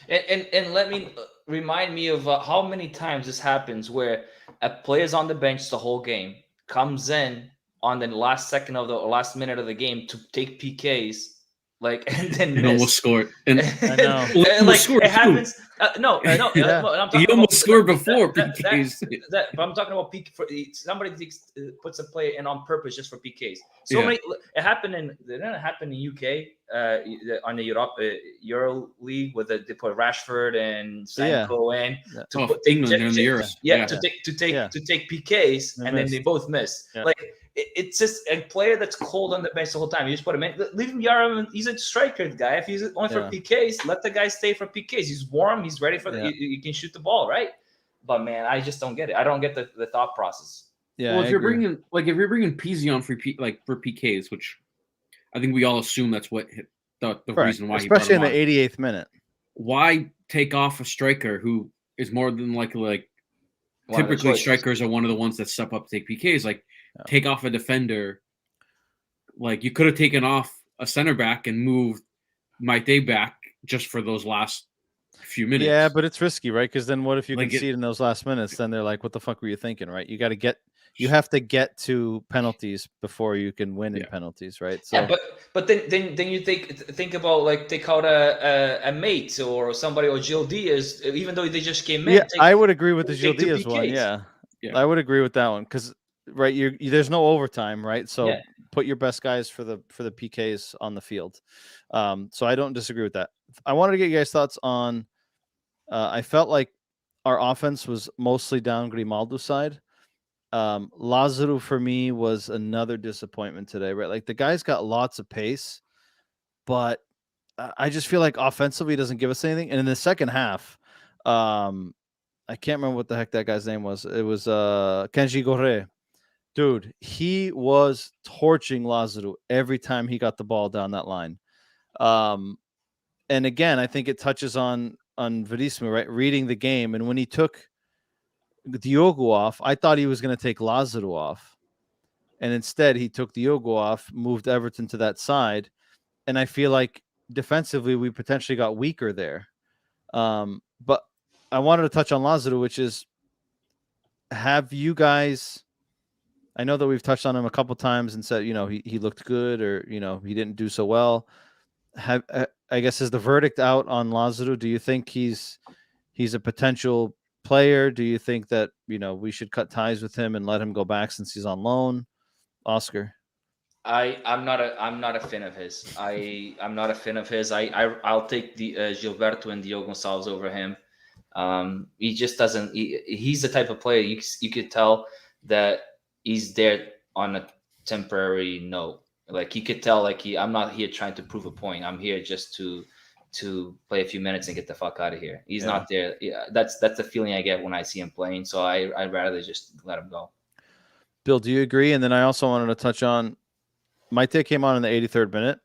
E: And let me remind me of how many times this happens where a player's on the bench the whole game, comes in on the last second of the last minute of the game to take PKs. And then
F: almost scored. And
D: I know.
E: And it happens. No.
F: He almost scored before PKs.
E: But I'm talking about PK. Somebody puts a play in on purpose just for PKs. It didn't happen in UK on the Euro League with they put Rashford and Sancho in to put
F: England in the Euros.
E: To take PKs, and then they both miss.
D: Yeah.
E: It's just a player that's cold on the bench the whole time. You just put him in. Leave him Yaram. He's a striker guy. If he's only for PKs, let the guy stay for PKs. He's warm. He's ready for you can shoot the ball, right? But man, I just don't get it. I don't get the thought process.
F: Yeah. Well, if you're bringing Pizzi on for PKs, which I think we all assume that's what the reason why,
D: especially in the 88th minute.
F: Why take off a striker who is more than likely typically strikers are one of the ones that step up to take PKs. Take off a defender. You could have taken off a center back and moved Maite back just for those last few minutes.
D: Yeah, but it's risky, right? Because then what if you concede in those last minutes? Then they're like, "What the fuck were you thinking?" Right? You have to get to penalties before you can win in penalties, right? So,
E: yeah, but then you think about take out a mate or somebody, or Gil Diaz, even though they just came in.
D: Yeah, I would agree with the Gil Diaz one. Yeah, I would agree with that one because. Right, there's no overtime, right? So put your best guys for the PKs on the field. So I don't disagree with that. I wanted to get you guys' thoughts on. I felt like our offense was mostly down Grimaldo's side. Lazaro for me was another disappointment today, right? The guy's got lots of pace, but I just feel like offensively he doesn't give us anything. And in the second half, I can't remember what the heck that guy's name was. It was Kenji Gore. Dude, he was torching Lazaro every time he got the ball down that line. And again, I think it touches on Verismo, right? Reading the game. And when he took Diogo off, I thought he was going to take Lazaro off. And instead, he took Diogo off, moved Everton to that side. And I feel like defensively, we potentially got weaker there. But I wanted to touch on Lazaro, which is, have you guys I know that we've touched on him a couple times and said, he looked good or, he didn't do so well. I guess, is the verdict out on Lazaro? Do you think he's a potential player? Do you think that, we should cut ties with him and let him go back since he's on loan? Oscar?
E: I'm not a fan of his. I'm not a fan of his. I'll take the Gilberto and Diogo Gonçalves over him. He just doesn't. He's the type of player you could tell that he's there on a temporary note. Like you could tell, like I'm not here trying to prove a point. I'm here just to play a few minutes and get the fuck out of here. He's not there. Yeah, that's the feeling I get when I see him playing. So I'd rather just let him go.
D: Bill, do you agree? And then I also wanted to touch on Maite came on in the 83rd minute,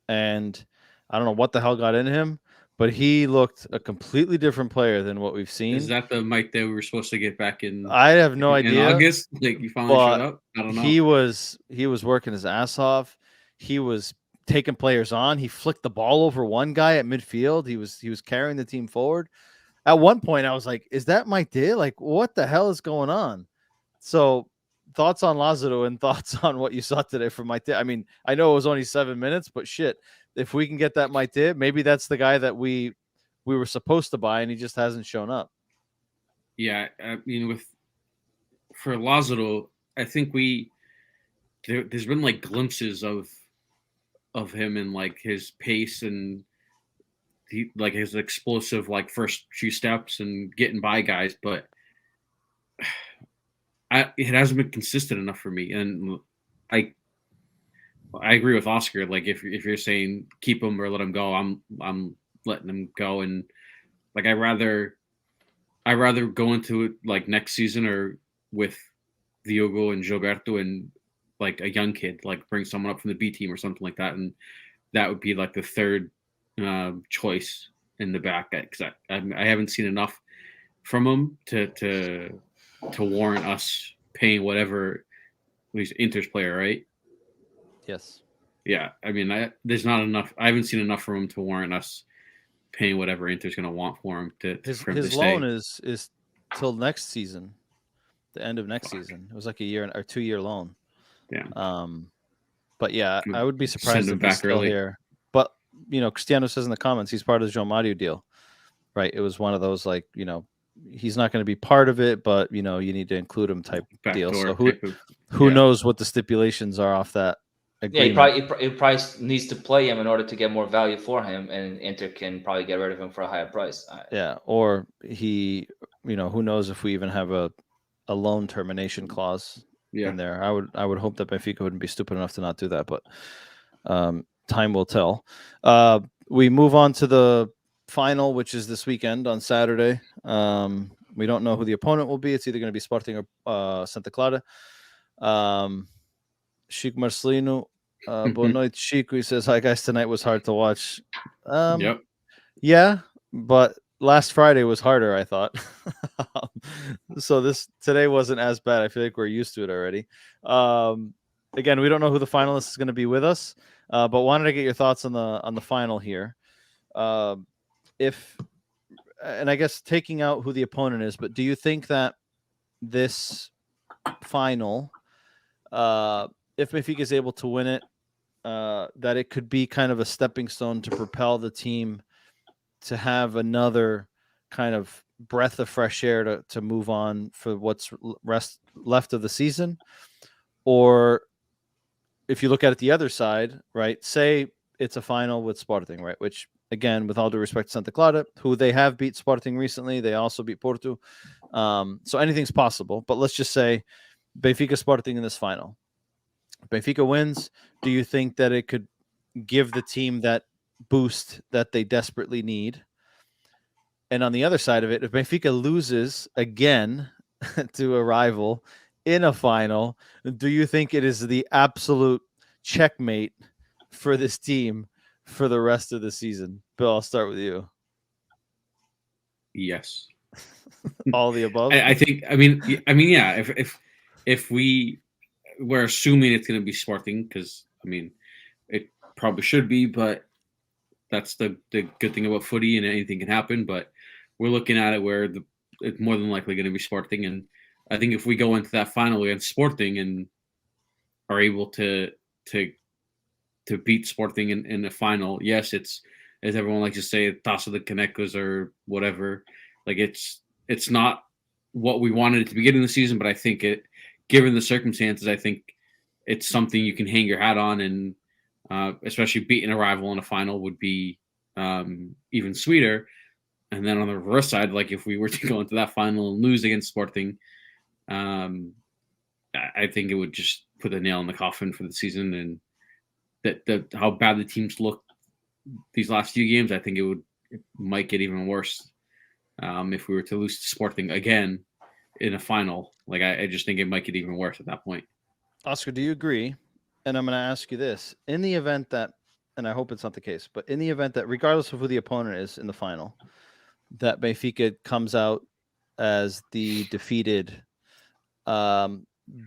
D: and I don't know what the hell got into him, but he looked a completely different player than what we've seen.
F: Is that the Mike that we were supposed to get back in?
D: I have no idea.
F: In August, like you finally showed up. I don't know.
D: He was working his ass off. He was taking players on. He flicked the ball over one guy at midfield. He was carrying the team forward. At one point, I was like, "Is that Maite? Like, what the hell is going on?" So, thoughts on Lazaro and thoughts on what you saw today from Maite. I mean, I know it was only 7 minutes, but shit, if we can get that Maite, maybe that's the guy that we were supposed to buy, and he just hasn't shown up.
F: Yeah, I mean, for Lazaro, I think there's been like glimpses of him and like his pace and like his explosive like first few steps and getting by guys, but it hasn't been consistent enough for me. And I agree with Oscar. Like if you're saying keep him or let him go, I'm letting him go. And like I rather go into it like next season or with Diogo and Gilberto and like a young kid, like bring someone up from the B team or something like that, and that would be like the third choice in the back, because I haven't seen enough from him to warrant us paying whatever. He's Inter's player, right?
D: Yes.
F: Yeah, I mean, there's not enough. I haven't seen enough from him to warrant us paying whatever Inter's going to want for him
D: his loan is till next season, the end of next season. It was like a year or 2 year loan.
F: Yeah.
D: But yeah, I would be surprised if he's still here. But Cristiano says in the comments he's part of the João Mario deal, right? It was one of those like he's not going to be part of it, but you need to include him type deal. So who knows what the stipulations are off that agreement?
E: Yeah, he probably needs to play him in order to get more value for him, and Inter can probably get rid of him for a higher price.
D: Yeah, or he, who knows if we even have a loan termination clause in there. I would hope that Benfica wouldn't be stupid enough to not do that, but time will tell. We move on to the final, which is this weekend on Saturday. We don't know who the opponent will be. It's either going to be Sporting or Santa Clara. Chico Marcelino, boa noite, Chico. He says, "Hi guys, tonight was hard to watch."
F: Yep.
D: Yeah, but last Friday was harder, I thought. So today wasn't as bad. I feel like we're used to it already. Again, we don't know who the finalist is going to be with us, but wanted to get your thoughts on the final here. And I guess taking out who the opponent is, but do you think that this final, if Benfica is able to win it, that it could be kind of a stepping stone to propel the team to have another kind of breath of fresh air to move on for what's left of the season? Or if you look at it the other side, right, say it's a final with Sporting, right, which, again, with all due respect to Santa Clara, who they have beat Sporting recently, they also beat Porto. So anything's possible. But let's just say Benfica Sporting in this final. Benfica wins. Do you think that it could give the team that boost that they desperately need? And on the other side of it, if Benfica loses again to a rival in a final, do you think it is the absolute checkmate for this team for the rest of the season? Bill, I'll start with you.
F: Yes.
D: All the above?
F: I think, I mean, yeah, if we're assuming it's going to be Sporting, because, I mean, it probably should be, but that's the good thing about footy, and anything can happen. But we're looking at it where it's more than likely going to be Sporting. And I think if we go into that final against Sporting and are able to beat Sporting in the final. Yes, it's, as everyone likes to say, Taça de Canecas or whatever. Like it's not what we wanted at the beginning of the season, but I think given the circumstances, I think it's something you can hang your hat on, and especially beating a rival in a final would be even sweeter. And then on the reverse side, like if we were to go into that final and lose against Sporting, I think it would just put a nail in the coffin for the season. And that how bad the teams look these last few games, I think it might get even worse if we were to lose to Sporting again in a final. Like I just think it might get even worse at that point.
D: Oscar, do you agree? And I'm going to ask you this: in the event that, and I hope it's not the case, but in the event that, regardless of who the opponent is in the final, that Benfica comes out as the defeated, do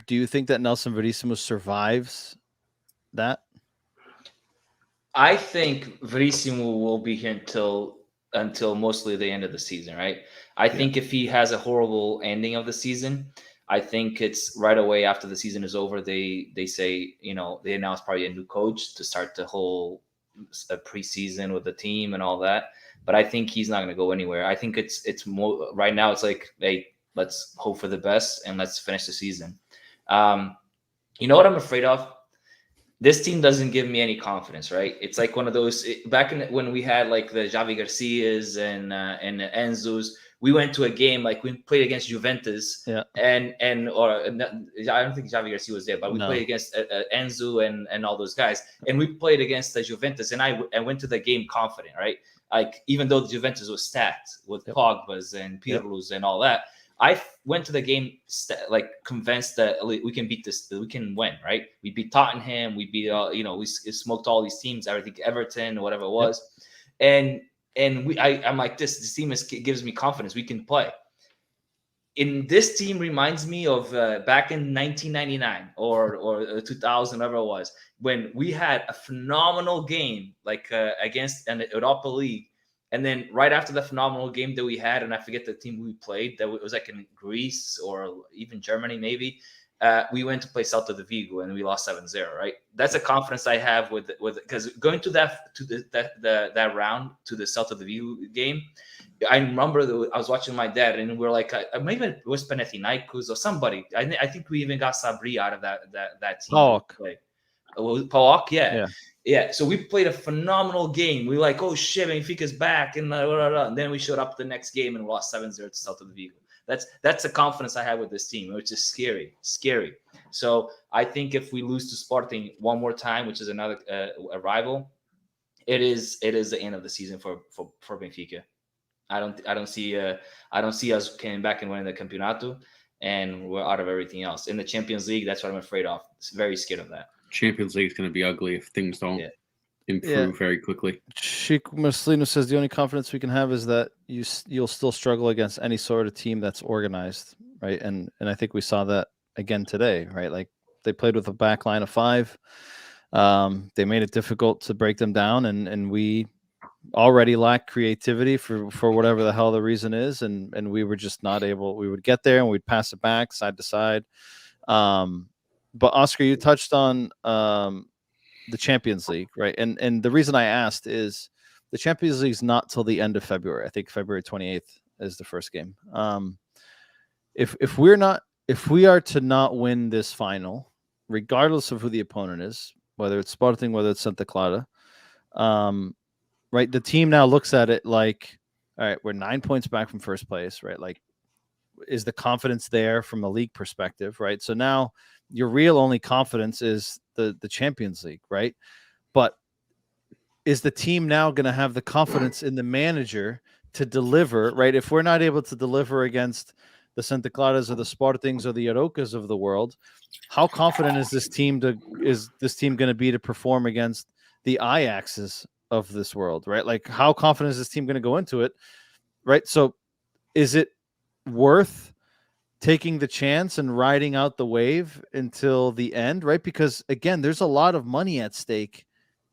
D: you think that Nelson Verissimo survives that?
E: I think Verissimo will be here until mostly the end of the season, right? I think if he has a horrible ending of the season, I think it's right away after the season is over, they say, they announce probably a new coach to start the whole preseason with the team and all that. But I think he's not going to go anywhere. I think it's more right now. It's like, hey, let's hope for the best and let's finish the season. You know what I'm afraid of? This team doesn't give me any confidence, right? It's like one of those back when we had like the Javi Garcias and Enzo's. We went to a game, like we played against Juventus, or I don't think Javi Garcia was there, but we played against Enzo and all those guys, and we played against the Juventus, and I went to the game confident, right? Like even though the Juventus was stacked with Pogba's and Pirlo's and all that, I went to the game like convinced that we can beat this, we can win, right? We beat Tottenham, we beat we smoked all these teams, everything, Everton, whatever it was, and I'm like, this team gives me confidence. We can play. In this team reminds me of back in 1999 or 2000, whatever it was, when we had a phenomenal game like against an Europa League, and then right after the phenomenal game that we had, and I forget the team we played, that it was like in Greece or even Germany maybe. We went to play Celta de Vigo and we lost 7-0, right? That's a confidence I have with because going to that round to the Celta de Vigo game, I remember I was watching my dad and we are like, maybe it was Panathinaikos or somebody. I think we even got Sabri out of that team. Paok, yeah. So we played a phenomenal game. We were like, oh shit, Benfica's back, and then we showed up the next game and lost 7-0 to Celta de Vigo. That's the confidence I have with this team, which is scary. So I think if we lose to Sporting one more time, which is another a rival, it is the end of the season for Benfica. I don't see us coming back and winning the Campeonato, and we're out of everything else. In the Champions League, that's what I'm afraid of. Very scared of that.
F: Champions League is going to be ugly if things don't improve very quickly.
D: Sheik Marcelino says the only confidence we can have is that you'll still struggle against any sort of team that's organized, right? And I think we saw that again today, right? Like they played with a back line of 5. They made it difficult to break them down, and we already lack creativity for whatever the hell the reason is, and we were just not able. We would get there and we'd pass it back side to side. But Oscar, you touched on the Champions League, right? And the reason I asked is the Champions League is not till the end of February. I think February 28th is the first game. If we are to not win this final, regardless of who the opponent is, whether it's Sporting, whether it's Santa Clara, right? The team now looks at it like, all right, we're 9 points back from first place, right? Like, is the confidence there from a league perspective, right? So now your real only confidence is the Champions League, right? But is the team now going to have the confidence in the manager to deliver, right? If we're not able to deliver against the Santa Claras or the Sportings or the Aroucas of the world, how confident is this team going to be to perform against the Ajaxes of this world, right? Like, how confident is this team going to go into it, right? So is it worth taking the chance and riding out the wave until the end, right? Because again, there's a lot of money at stake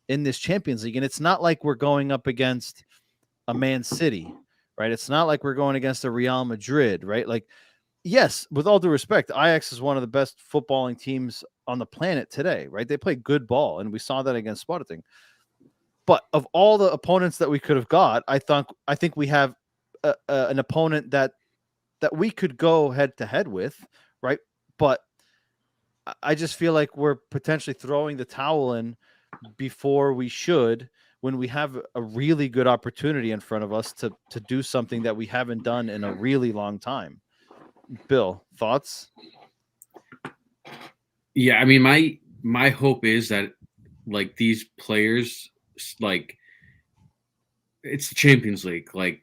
D: in this Champions League, and it's not like we're going up against a Man City, right? It's not like we're going against a Real Madrid, right? Like yes, with all due respect, Ajax is one of the best footballing teams on the planet today, right? They play good ball, and we saw that against Sporting. But of all the opponents that we could have got, I think we have an opponent that we could go head to head with, right? But I just feel like we're potentially throwing the towel in before we should, when we have a really good opportunity in front of us to do something that we haven't done in a really long time. Bill, thoughts?
F: Yeah, I mean, my hope is that like these players, like it's the Champions League, like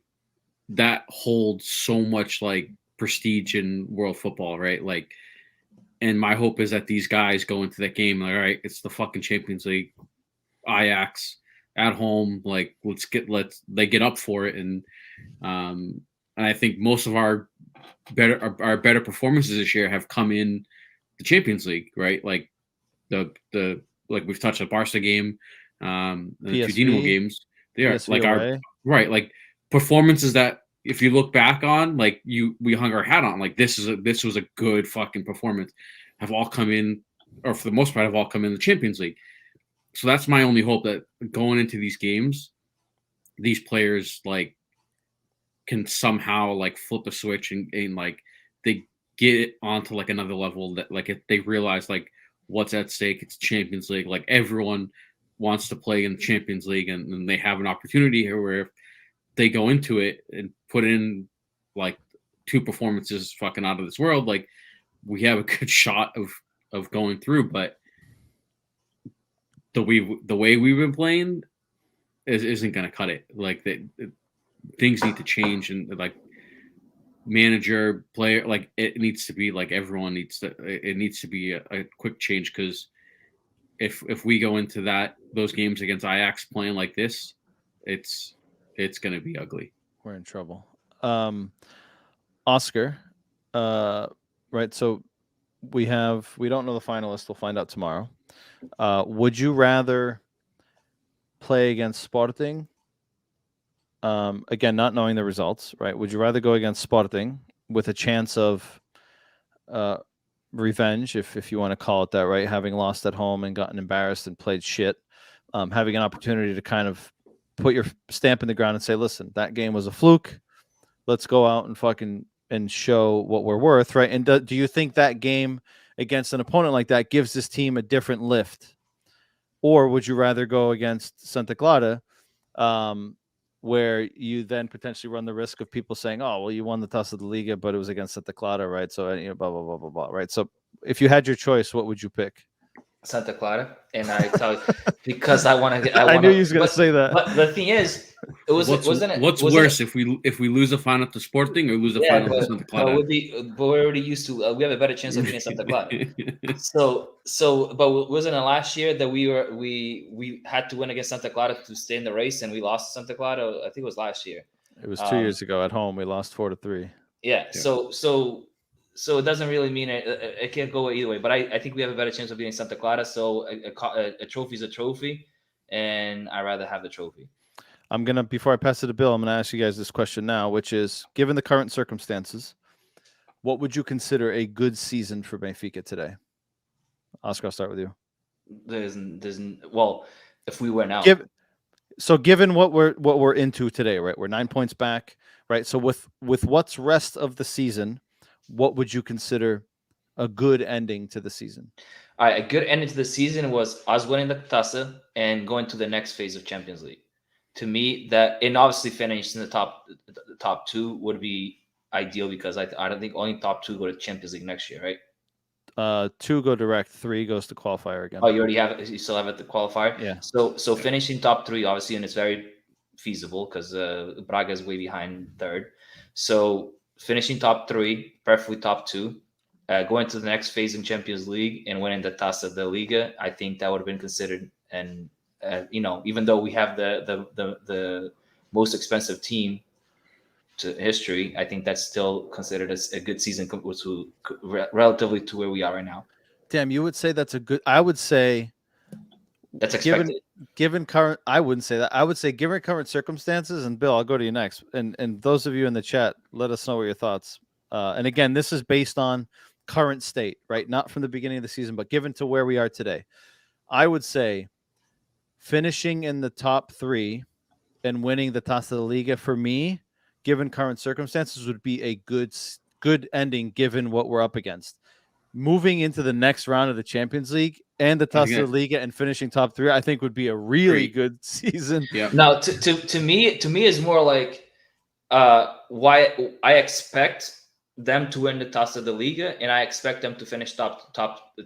F: that holds so much like prestige in world football, right? Like, and my hope is that these guys go into that game like, all right, it's the fucking Champions League, Ajax at home, like they get up for it, and I think most of our better performances this year have come in the Champions League, right? Like the like we've touched the Barca game, the Tudino games. They are
D: PSV
F: like
D: away.
F: our right, like performances that if you look back on, like we hung our hat on, like this was a good fucking performance, have all come in, or for the most part have all come in the Champions League. So that's my only hope, that going into these games, these players like can somehow like flip a switch and like they get it onto like another level, that like if they realize like what's at stake, it's Champions League, like everyone wants to play in the Champions League, and they have an opportunity here where if they go into it and put in like two performances fucking out of this world, like we have a good shot of going through. But the way we've been playing isn't going to cut it. Like things need to change, and like manager, player, like it needs to be like everyone needs to. It needs to be a quick change, because if we go into those games against Ajax playing like this, it's going to be ugly.
D: We're in trouble. Oscar, right? So we don't know the finalists. We'll find out tomorrow. Would you rather play against Sporting? Again, not knowing the results, right? Would you rather go against Sporting with a chance of revenge, if you want to call it that, right? Having lost at home and gotten embarrassed and played shit, having an opportunity to kind of put your stamp in the ground and say, listen, that game was a fluke. Let's go out and fucking and show what we're worth, right? And do you think that game against an opponent like that gives this team a different lift? Or would you rather go against Santa Clara, where you then potentially run the risk of people saying, oh, well, you won the Taça da Liga, but it was against Santa Clara, right? So, blah, blah, blah, blah, blah, right? So if you had your choice, what would you pick?
E: Santa Clara, and I tell you, because I want to.
D: I knew you was going to say that.
E: But the thing is,
F: what's worse if we lose a final to Sporting or lose a final to Santa Clara?
E: But we're already used to. We have a better chance of beating Santa Clara. But wasn't it last year that we had to win against Santa Clara to stay in the race, and we lost to Santa Clara? I think it was last year.
D: It was 2 years ago at home. We lost 4-3.
E: Yeah. So it doesn't really mean it can't go either way. But I think we have a better chance of beating Santa Clara. So a trophy is a trophy, and I'd rather have the trophy.
D: Before I pass it to Bill, I'm going to ask you guys this question now, which is, given the current circumstances, what would you consider a good season for Benfica today? Oscar, I'll start with you.
E: Well, if we win out.
D: Given what we're into today, right? We're 9 points back, right? So with what's rest of the season, what would you consider a good ending to the season?
E: All right, a good ending to the season was us winning the Taça and going to the next phase of Champions League. To me, and obviously finishing the top two would be ideal, because I don't think only top two go to Champions League next year, right? 2 go direct, 3 goes to qualifier again. Oh, you still have it, the qualifier?
D: Yeah.
E: So finishing top 3, obviously, and it's very feasible because Braga is way behind third. So finishing top 3, preferably top 2, going to the next phase in Champions League and winning the Taça da Liga, I think that would have been considered. And even though we have the most expensive team to history, I think that's still considered as a good season relatively to where we are right now.
D: Damn, you would say that's a good. I would say
E: that's expected.
D: Given current, I wouldn't say that. I would say given current circumstances. And Bill, I'll go to you next. And those of you in the chat, let us know what your thoughts. And again, this is based on current state, right? Not from the beginning of the season, but given to where we are today. I would say finishing in the top 3 and winning the Taça de Liga for me, given current circumstances, would be a good ending given what we're up against. Moving into the next round of the Champions League and the Taça de Liga and finishing top 3, I think would be a really good season.
F: Yeah.
E: Now, to me, is more like why I expect them to win the Taça de Liga, and I expect them to finish top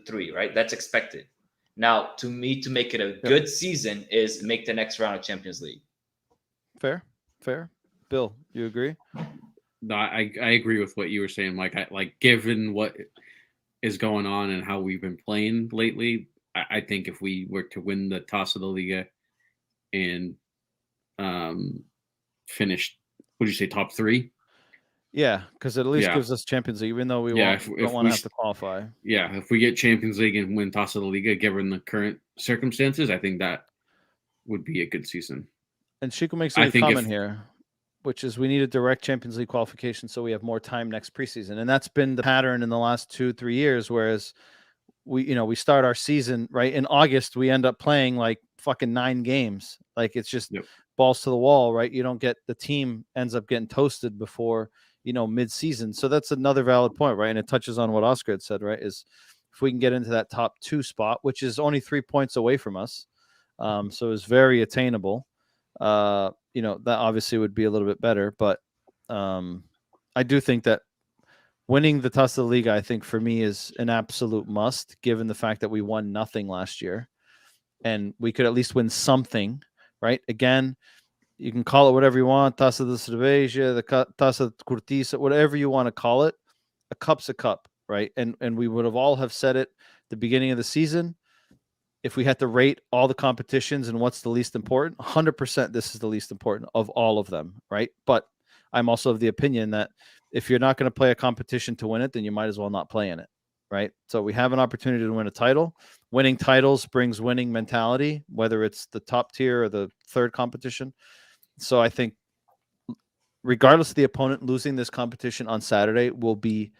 E: 3. Right, that's expected. Now, to me, to make it a good season is make the next round of Champions League.
D: Fair. Bill, you agree?
F: No, I agree with what you were saying. Like given what is going on and how we've been playing lately, I think if we were to win the Taça de Liga and finish, would you say top 3?
D: Yeah, because it at least gives us Champions League, even though we don't want to have to qualify.
F: Yeah, if we get Champions League and win Taça de Liga, given the current circumstances, I think that would be a good season.
D: And Chico makes a comment here, which is we need a direct Champions League qualification so we have more time next preseason. And that's been the pattern in the last 2-3 years, whereas we start our season, right? In August, we end up playing like fucking 9 games. Like it's just balls to the wall, right? You don't get the team ends up getting toasted before mid-season. So that's another valid point, right? And it touches on what Oscar had said, right? Is if we can get into that top 2 spot, which is only 3 points away from us, so it's very attainable. That obviously would be a little bit better, but I do think that winning the Taça de Liga, I think for me is an absolute must, given the fact that we won nothing last year, and we could at least win something, right? Again, you can call it whatever you want, Taça de Cerveja, the Taça de Cortiça, whatever you want to call it. A cup's a cup, right? And we would have all have said it at the beginning of the season. If we had to rate all the competitions and what's the least important, 100% this is the least important of all of them, right? But I'm also of the opinion that if you're not going to play a competition to win it, then you might as well not play in it, right? So we have an opportunity to win a title. Winning titles brings winning mentality, whether it's the top tier or the third competition. So I think regardless of the opponent, losing this competition on Saturday will be,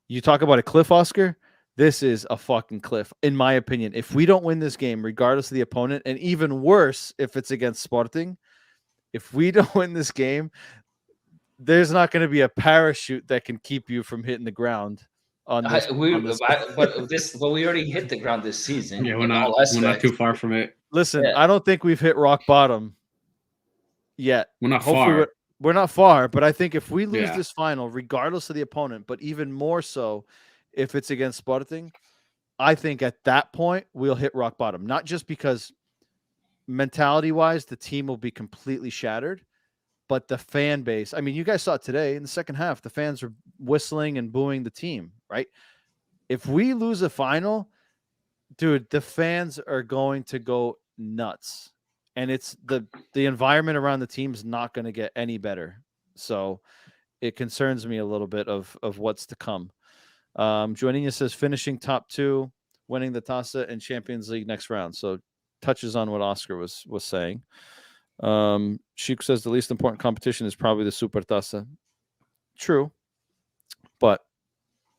D: you talk about a cliff, Oscar, this is a fucking cliff, in my opinion. If we don't win this game, regardless of the opponent, and even worse, if it's against Sporting, if we don't win this game, there's not going to be a parachute that can keep you from hitting the ground.
E: But we already hit the ground this season.
F: Yeah, we're not too far from it.
D: Listen, I don't think we've hit rock bottom yet.
F: We're not far.
D: We're not far, but I think if we lose this final, regardless of the opponent, but even more so if it's against Sporting, I think at that point we'll hit rock bottom. Not just because mentality-wise the team will be completely shattered, but the fan base. I mean, you guys saw it today in the second half. The fans were whistling and booing the team, right? If we lose a final, dude, the fans are going to go nuts. And it's the environment around the team is not going to get any better. So it concerns me a little bit of what's to come. Joaninha says finishing top 2, winning the Taça and Champions League next round. So touches on what Oscar was saying. Sheik says the least important competition is probably the Super Taça. True. But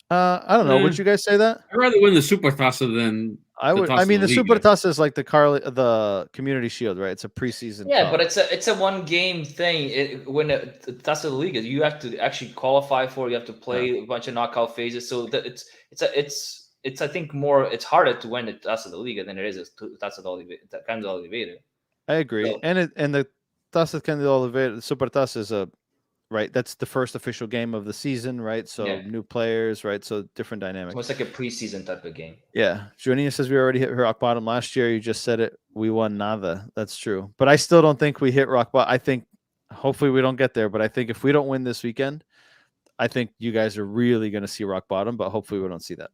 D: I don't know. Would you guys say that?
F: I'd rather win the Super Taça than
D: I would. I mean, the Super Taça is like the Community Shield, right? It's a preseason.
E: Yeah,
D: cup.
E: but it's a one game thing. When the Taça de Liga, you have to actually qualify for. You have to play a bunch of knockout phases. So it's I think more. It's harder to win the Taça de Liga than it is Taça de Oliveira.
D: I agree, so, and the Taça de Oliveira, the Super Taça is right. That's the first official game of the season, right? So new players, right? So different dynamics.
E: It's like a preseason type of game.
D: Yeah. Joaninha says we already hit rock bottom last year. You just said it. We won nada. That's true. But I still don't think we hit rock bottom. I think hopefully we don't get there. But I think if we don't win this weekend, I think you guys are really going to see rock bottom. But hopefully we don't see that.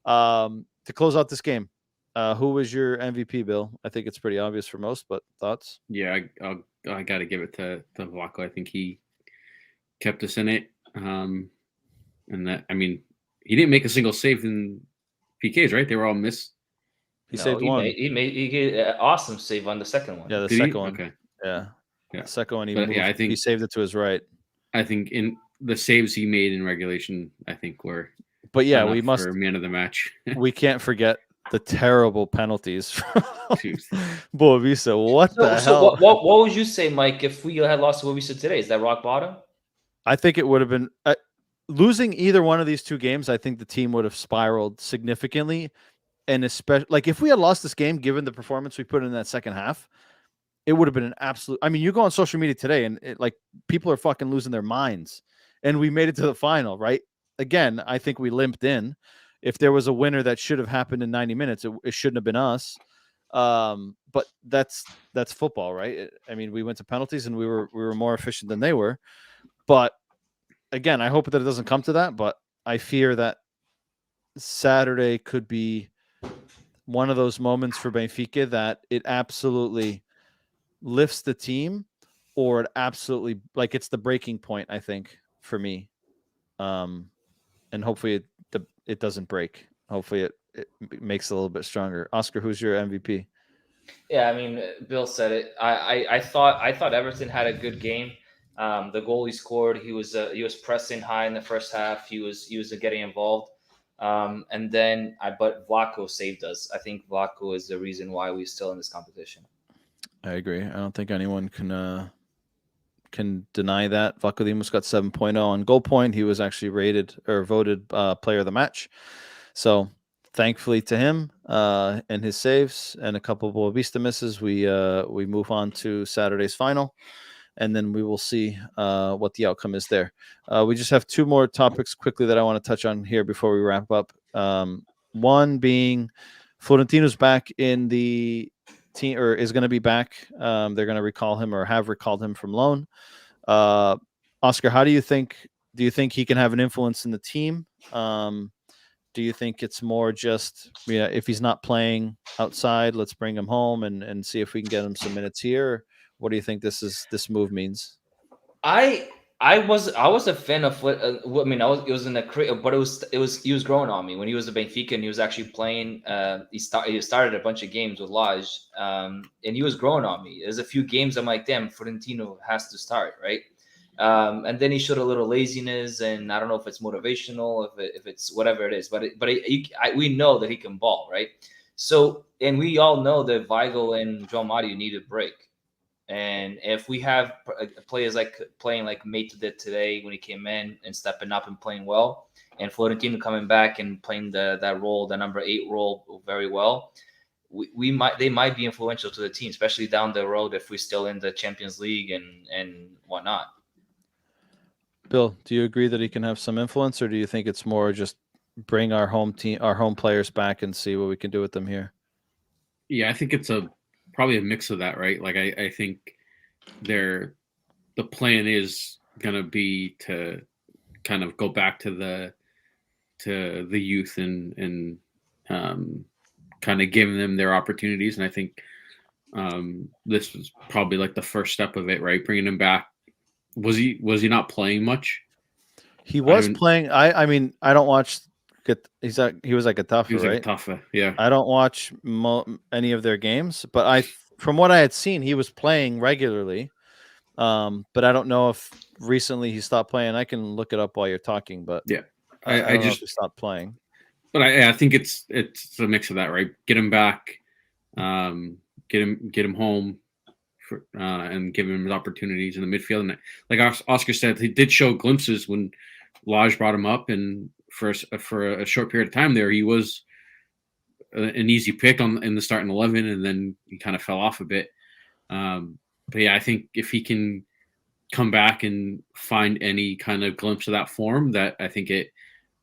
D: To close out this game, who was your MVP, Bill? I think it's pretty obvious for most, but thoughts?
F: Yeah, I got to give it to Vlaco. I think he kept us in it. And that, I mean, he didn't make a single save in PKs, right? They were all missed.
D: He saved one.
E: He made an awesome save on the second one.
D: Yeah, the
F: Did
D: second
F: he?
D: one.
F: Okay.
D: Yeah. The second one,
F: I think
D: he saved it to his right.
F: I think in the saves he made in regulation, I think, were
D: But yeah,
F: enough
D: we must.
F: for man of the match.
D: We can't forget the terrible penalties from
F: Jeez.
D: Boavista. What the
E: So
D: hell?
E: what would you say, Mike, if we had lost to what we said today? Is that rock bottom?
D: I think it would have been losing either one of these two games. I think the team would have spiraled significantly, and especially like if we had lost this game, given the performance we put in that second half, it would have been an absolute. I mean, you go on social media today, and like people are fucking losing their minds, and we made it to the final, right? Again, I think we limped in. If there was a winner that should have happened in 90 minutes, it shouldn't have been us. But that's football, right? I mean, we went to penalties, and we were more efficient than they were. But again, I hope that it doesn't come to that. But I fear that Saturday could be one of those moments for Benfica that it absolutely lifts the team, or it absolutely like it's the breaking point. I think for me, and hopefully it doesn't break. Hopefully it makes it a little bit stronger. Oscar, who's your MVP?
E: Yeah, I mean, Bill said it. I thought Everton had a good game. The goal he scored, he was pressing high in the first half. He was getting involved, and then but Vlaco saved us. I think Vlaco is the reason why we're still in this competition.
D: I agree. I don't think anyone can deny that. Vlaco Dimos got 7.0 on goal point. He was actually rated or voted player of the match. So thankfully to him and his saves and a couple of Boavista misses, we move on to Saturday's final, and then we will see what the outcome is there. We just have two more topics quickly that I want to touch on here before we wrap up. One being Florentino's back in the team, or is going to be back. They're going to recall him or have recalled him from loan. Oscar, how do you think he can have an influence in the team? Do you think it's more just, if he's not playing outside, let's bring him home and see if we can get him some minutes here? What do you think this move means?
E: I was a fan of what it was in a but he was growing on me when he was a Benfica and he was actually playing. He started a bunch of games with Lage, and he was growing on me. There's a few games I'm like, damn, Florentino has to start, right? And then he showed a little laziness, and I don't know if it's motivational, if it's whatever it is, but we know that he can ball, right? So, and we all know that Weigl and João Mario need a break. And if we have players like playing like Mate did today when he came in and stepping up and playing well, and Florentino coming back and playing that role, the number 8 role very well, they might be influential to the team, especially down the road if we're still in the Champions League and whatnot.
D: Bill, do you agree that he can have some influence, or do you think it's more just bring our home players back and see what we can do with them here?
F: Yeah, I think it's probably a mix of that, right? Like I think the plan is gonna be to kind of go back to the youth and kind of giving them their opportunities. And I think this was probably like the first step of it, right? Bringing him back. Was he not playing much?
D: He was playing. I mean, I don't watch. He was like a tougher, right?
F: Tougher, yeah.
D: I don't watch any of their games, but from what I had seen, he was playing regularly. But I don't know if recently he stopped playing. I can look it up while you're talking, but
F: yeah,
D: I just know if he stopped playing.
F: But I think it's a mix of that, right? Get him back, get him home, and give him his opportunities in the midfield. And like Oscar said, he did show glimpses when Lage brought him up, and for a short period of time there, he was an easy pick in the starting 11, and then he kind of fell off a bit. But yeah, I think if he can come back and find any kind of glimpse of that form, that I think it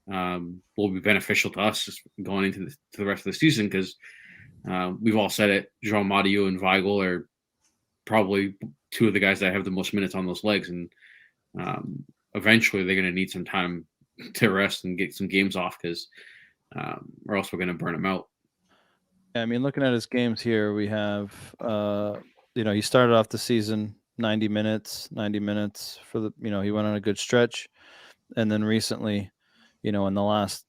F: will be beneficial to us just going into the rest of the season, because we've all said it, João Mario and Weigl are probably two of the guys that have the most minutes on those legs, and eventually they're going to need some time to rest and get some games off, because or else we're going to burn them out.
D: I mean, looking at his games here, we have he started off the season 90 minutes for the he went on a good stretch, and then recently, in the last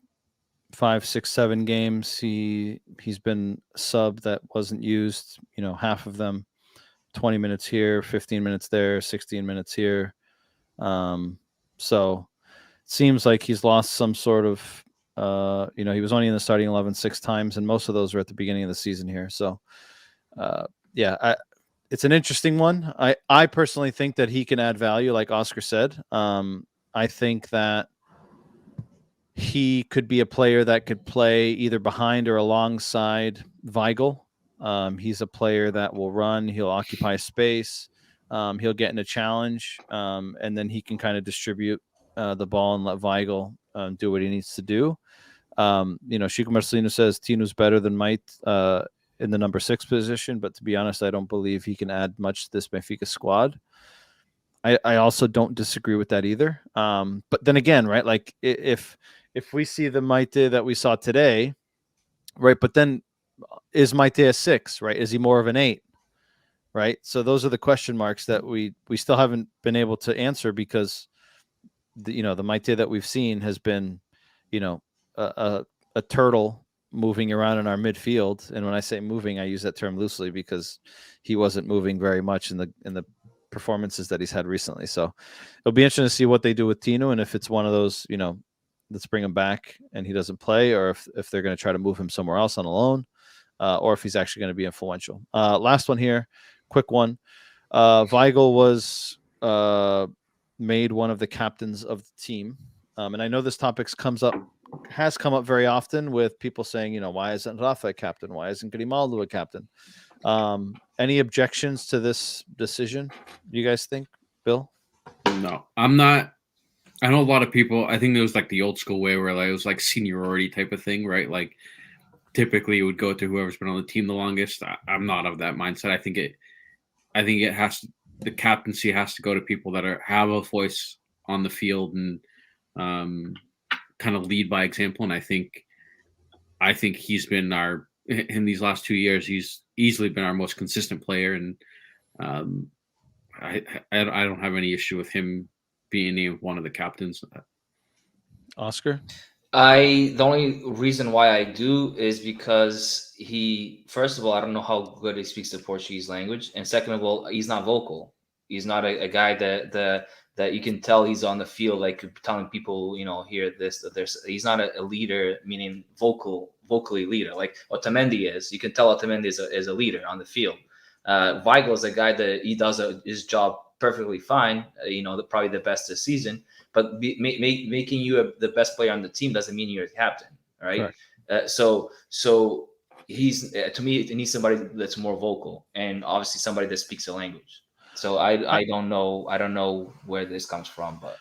D: 5, 6, 7 games, he's been sub that wasn't used, half of them 20 minutes here, 15 minutes there, 16 minutes here. So seems like he's lost some sort of, he was only in the starting 11 6 times, and most of those were at the beginning of the season here. So, it's an interesting one. I personally think that he can add value, like Oscar said. I think that he could be a player that could play either behind or alongside Weigl. He's a player that will run. He'll occupy space. He'll get in a challenge, and then he can kind of distribute the ball and let Weigl do what he needs to do. Chico Marcelino says Tino's better than Maite in the number 6 position, but to be honest, I don't believe he can add much to this Benfica squad. I also don't disagree with that either. But then again, right, like if we see the Maite that we saw today, right, but then is Maite a 6, right? Is he more of an 8? Right. So those are the question marks that we still haven't been able to answer, because the Maite that we've seen has been, a turtle moving around in our midfield. And when I say moving, I use that term loosely because he wasn't moving very much in the performances that he's had recently. So it'll be interesting to see what they do with Tino, and if it's one of those, let's bring him back and he doesn't play, or if they're going to try to move him somewhere else on a loan, or if he's actually going to be influential. Last one here, quick one. Weigl was made one of the captains of the team. And I know this topic has come up very often with people saying, why isn't Rafa a captain? Why isn't Grimaldo a captain? Any objections to this decision, you guys think, Bill?
F: No, I'm not. I know a lot of people, I think it was like the old school way where like it was like seniority type of thing, right? Like typically it would go to whoever's been on the team the longest. I'm not of that mindset. I think the captaincy has to go to people that have a voice on the field and kind of lead by example. And I think he's been in these last 2 years, he's easily been our most consistent player. And I don't have any issue with him being named one of the captains.
D: Oscar?
E: The only reason why I do is because first of all, I don't know how good he speaks the Portuguese language, and second of all, he's not vocal. He's not a guy that you can tell he's on the field, like telling people, here this, there's. He's not a leader, meaning vocally leader, like Otamendi is. You can tell Otamendi is a leader on the field. Weigl is a guy that he does his job perfectly fine. Probably the best this season. But making you the best player on the team doesn't mean you're a captain, right? So he's to me, it needs somebody that's more vocal, and obviously somebody that speaks the language. So I don't know where this comes from, but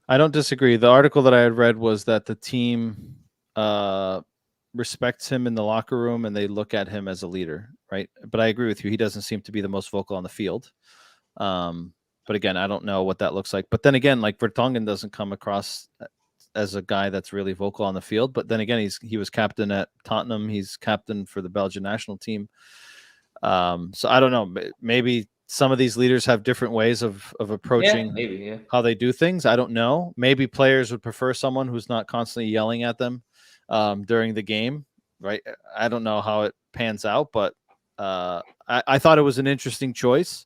D: I don't disagree. The article that I had read was that the team respects him in the locker room and they look at him as a leader, right? But I agree with you. He doesn't seem to be the most vocal on the field. But again, I don't know what that looks like. But then again, like Vertonghen doesn't come across as a guy that's really vocal on the field. But then again, he was captain at Tottenham. He's captain for the Belgian national team. So I don't know. Maybe some of these leaders have different ways of approaching how they do things. I don't know. Maybe players would prefer someone who's not constantly yelling at them during the game, right? I don't know how it pans out, but I thought it was an interesting choice.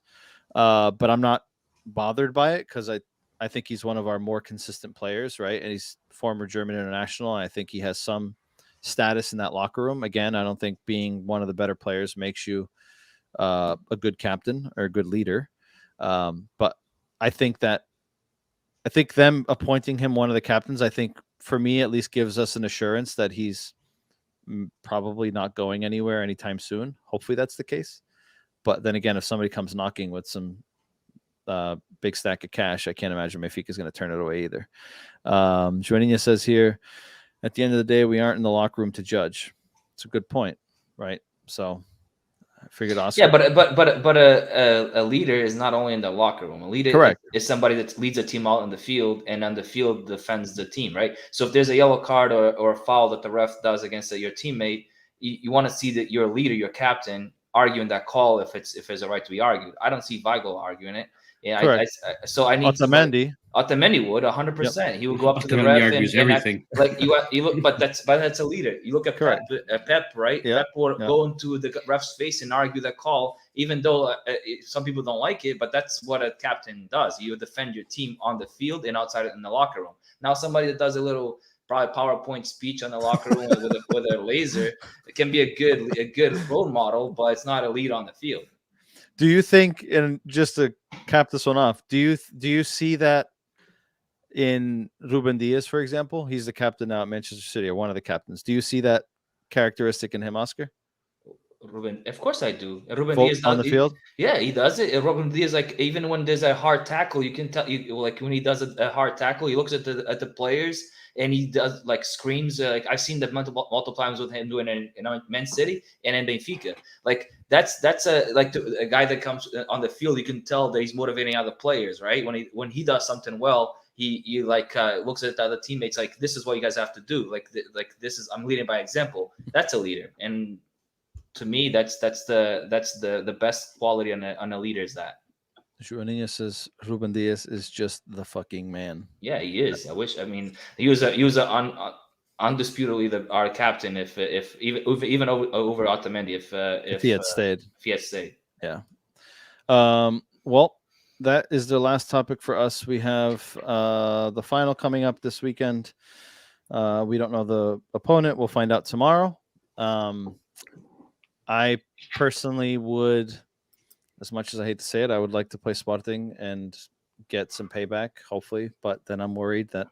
D: But I'm not bothered by it because I think he's one of our more consistent players, right? And he's former German international, and I think he has some status in that locker room. Again, I don't think being one of the better players makes you a good captain or a good leader. But I think them appointing him one of the captains, I think for me at least gives us an assurance that he's probably not going anywhere anytime soon. Hopefully that's the case. But then again, if somebody comes knocking with some big stack of cash, I can't imagine Benfica is going to turn it away either. Joaninha says here, at the end of the day, we aren't in the locker room to judge. It's a good point, right? So I figured Oscar.
E: Yeah, but a leader is not only in the locker room. A leader is somebody that leads a team out in the field, and on the field defends the team, right? So if there's a yellow card or a foul that the ref does against your teammate, you want to see that your leader, your captain, arguing that call if there's a right to be argued. I don't see Weigl arguing it. Yeah,
D: Correct.
E: so I need
D: Otamendi.
E: Otamendi would 100%. He would go up to the
F: Otamendi
E: ref
F: argues
E: and
F: everything.
E: like you look, but that's a leader. You look at
D: Correct.
E: Pep, right?
D: Yeah,
E: Pep will
D: yeah.
E: go into the ref's face and argue that call, even though some people don't like it. But that's what a captain does. You defend your team on the field and outside in the locker room. Now, somebody that does a little probably PowerPoint speech on the locker room with a laser, it can be a good role model, but it's not a lead on the field.
D: Do you think, and just to cap this one off, do you see that in Ruben Diaz, for example? He's the captain now at Manchester City, or one of the captains. Do you see that characteristic in him, Oscar?
E: Ruben, of course I do. Ruben
D: Vote
E: Diaz
D: on the field?
E: Yeah, he does it. Ruben Diaz, like, even when there's a hard tackle, you can tell, like, when he does a hard tackle, he looks at the players and he does, like, screams. Like, I've seen that multiple times with him doing it in Man City and in Benfica. Like, that's a guy that comes on the field. You can tell that he's motivating other players, right? When he does something well, he looks at the other teammates like, this is what you guys have to do. Like this is, I'm leading by example. That's a leader. And to me, that's the best quality on a leader is that.
D: Joaninha says Ruben Diaz is just the fucking man.
E: Yeah, he is. He was undisputedly our captain. If even over Otamendi, if
D: he had stayed.
E: If he had stayed.
D: Yeah. Well, that is the last topic for us. We have the final coming up this weekend. We don't know the opponent. We'll find out tomorrow. I personally would, as much as I hate to say it, I would like to play Sporting and get some payback, hopefully. But then I'm worried that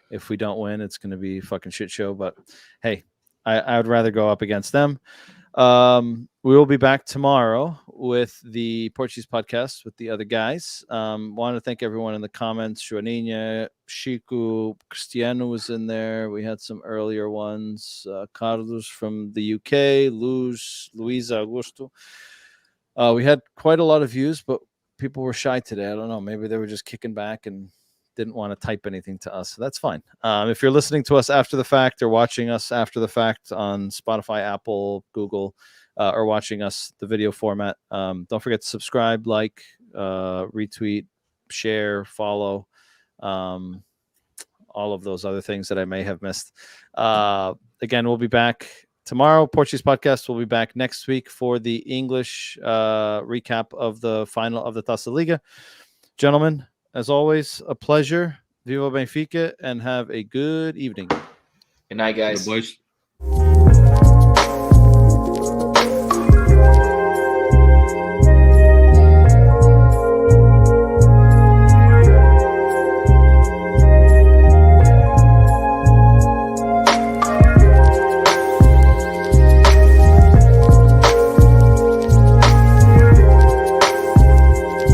D: if we don't win, it's going to be a fucking shit show. But hey, I would rather go up against them. We will be back tomorrow with the Portuguese podcast with the other guys. Want to thank everyone in the comments. Joaninha, Chico, Cristiano was in there. We had some earlier ones. Carlos from the UK, Luisa Augusto. We had quite a lot of views, but people were shy today. I don't know. Maybe they were just kicking back and didn't want to type anything to us. So that's fine. If you're listening to us after the fact or watching us after the fact on Spotify, Apple, Google, or watching us the video format, don't forget to subscribe, like, retweet, share, follow, all of those other things that I may have missed. Again, we'll be back tomorrow. Portuguese podcast will be back next week for the English recap of the final of the Taça Liga. Gentlemen, as always, a pleasure. Viva Benfica, and have a good evening.
E: Good night, guys.
F: Good boys.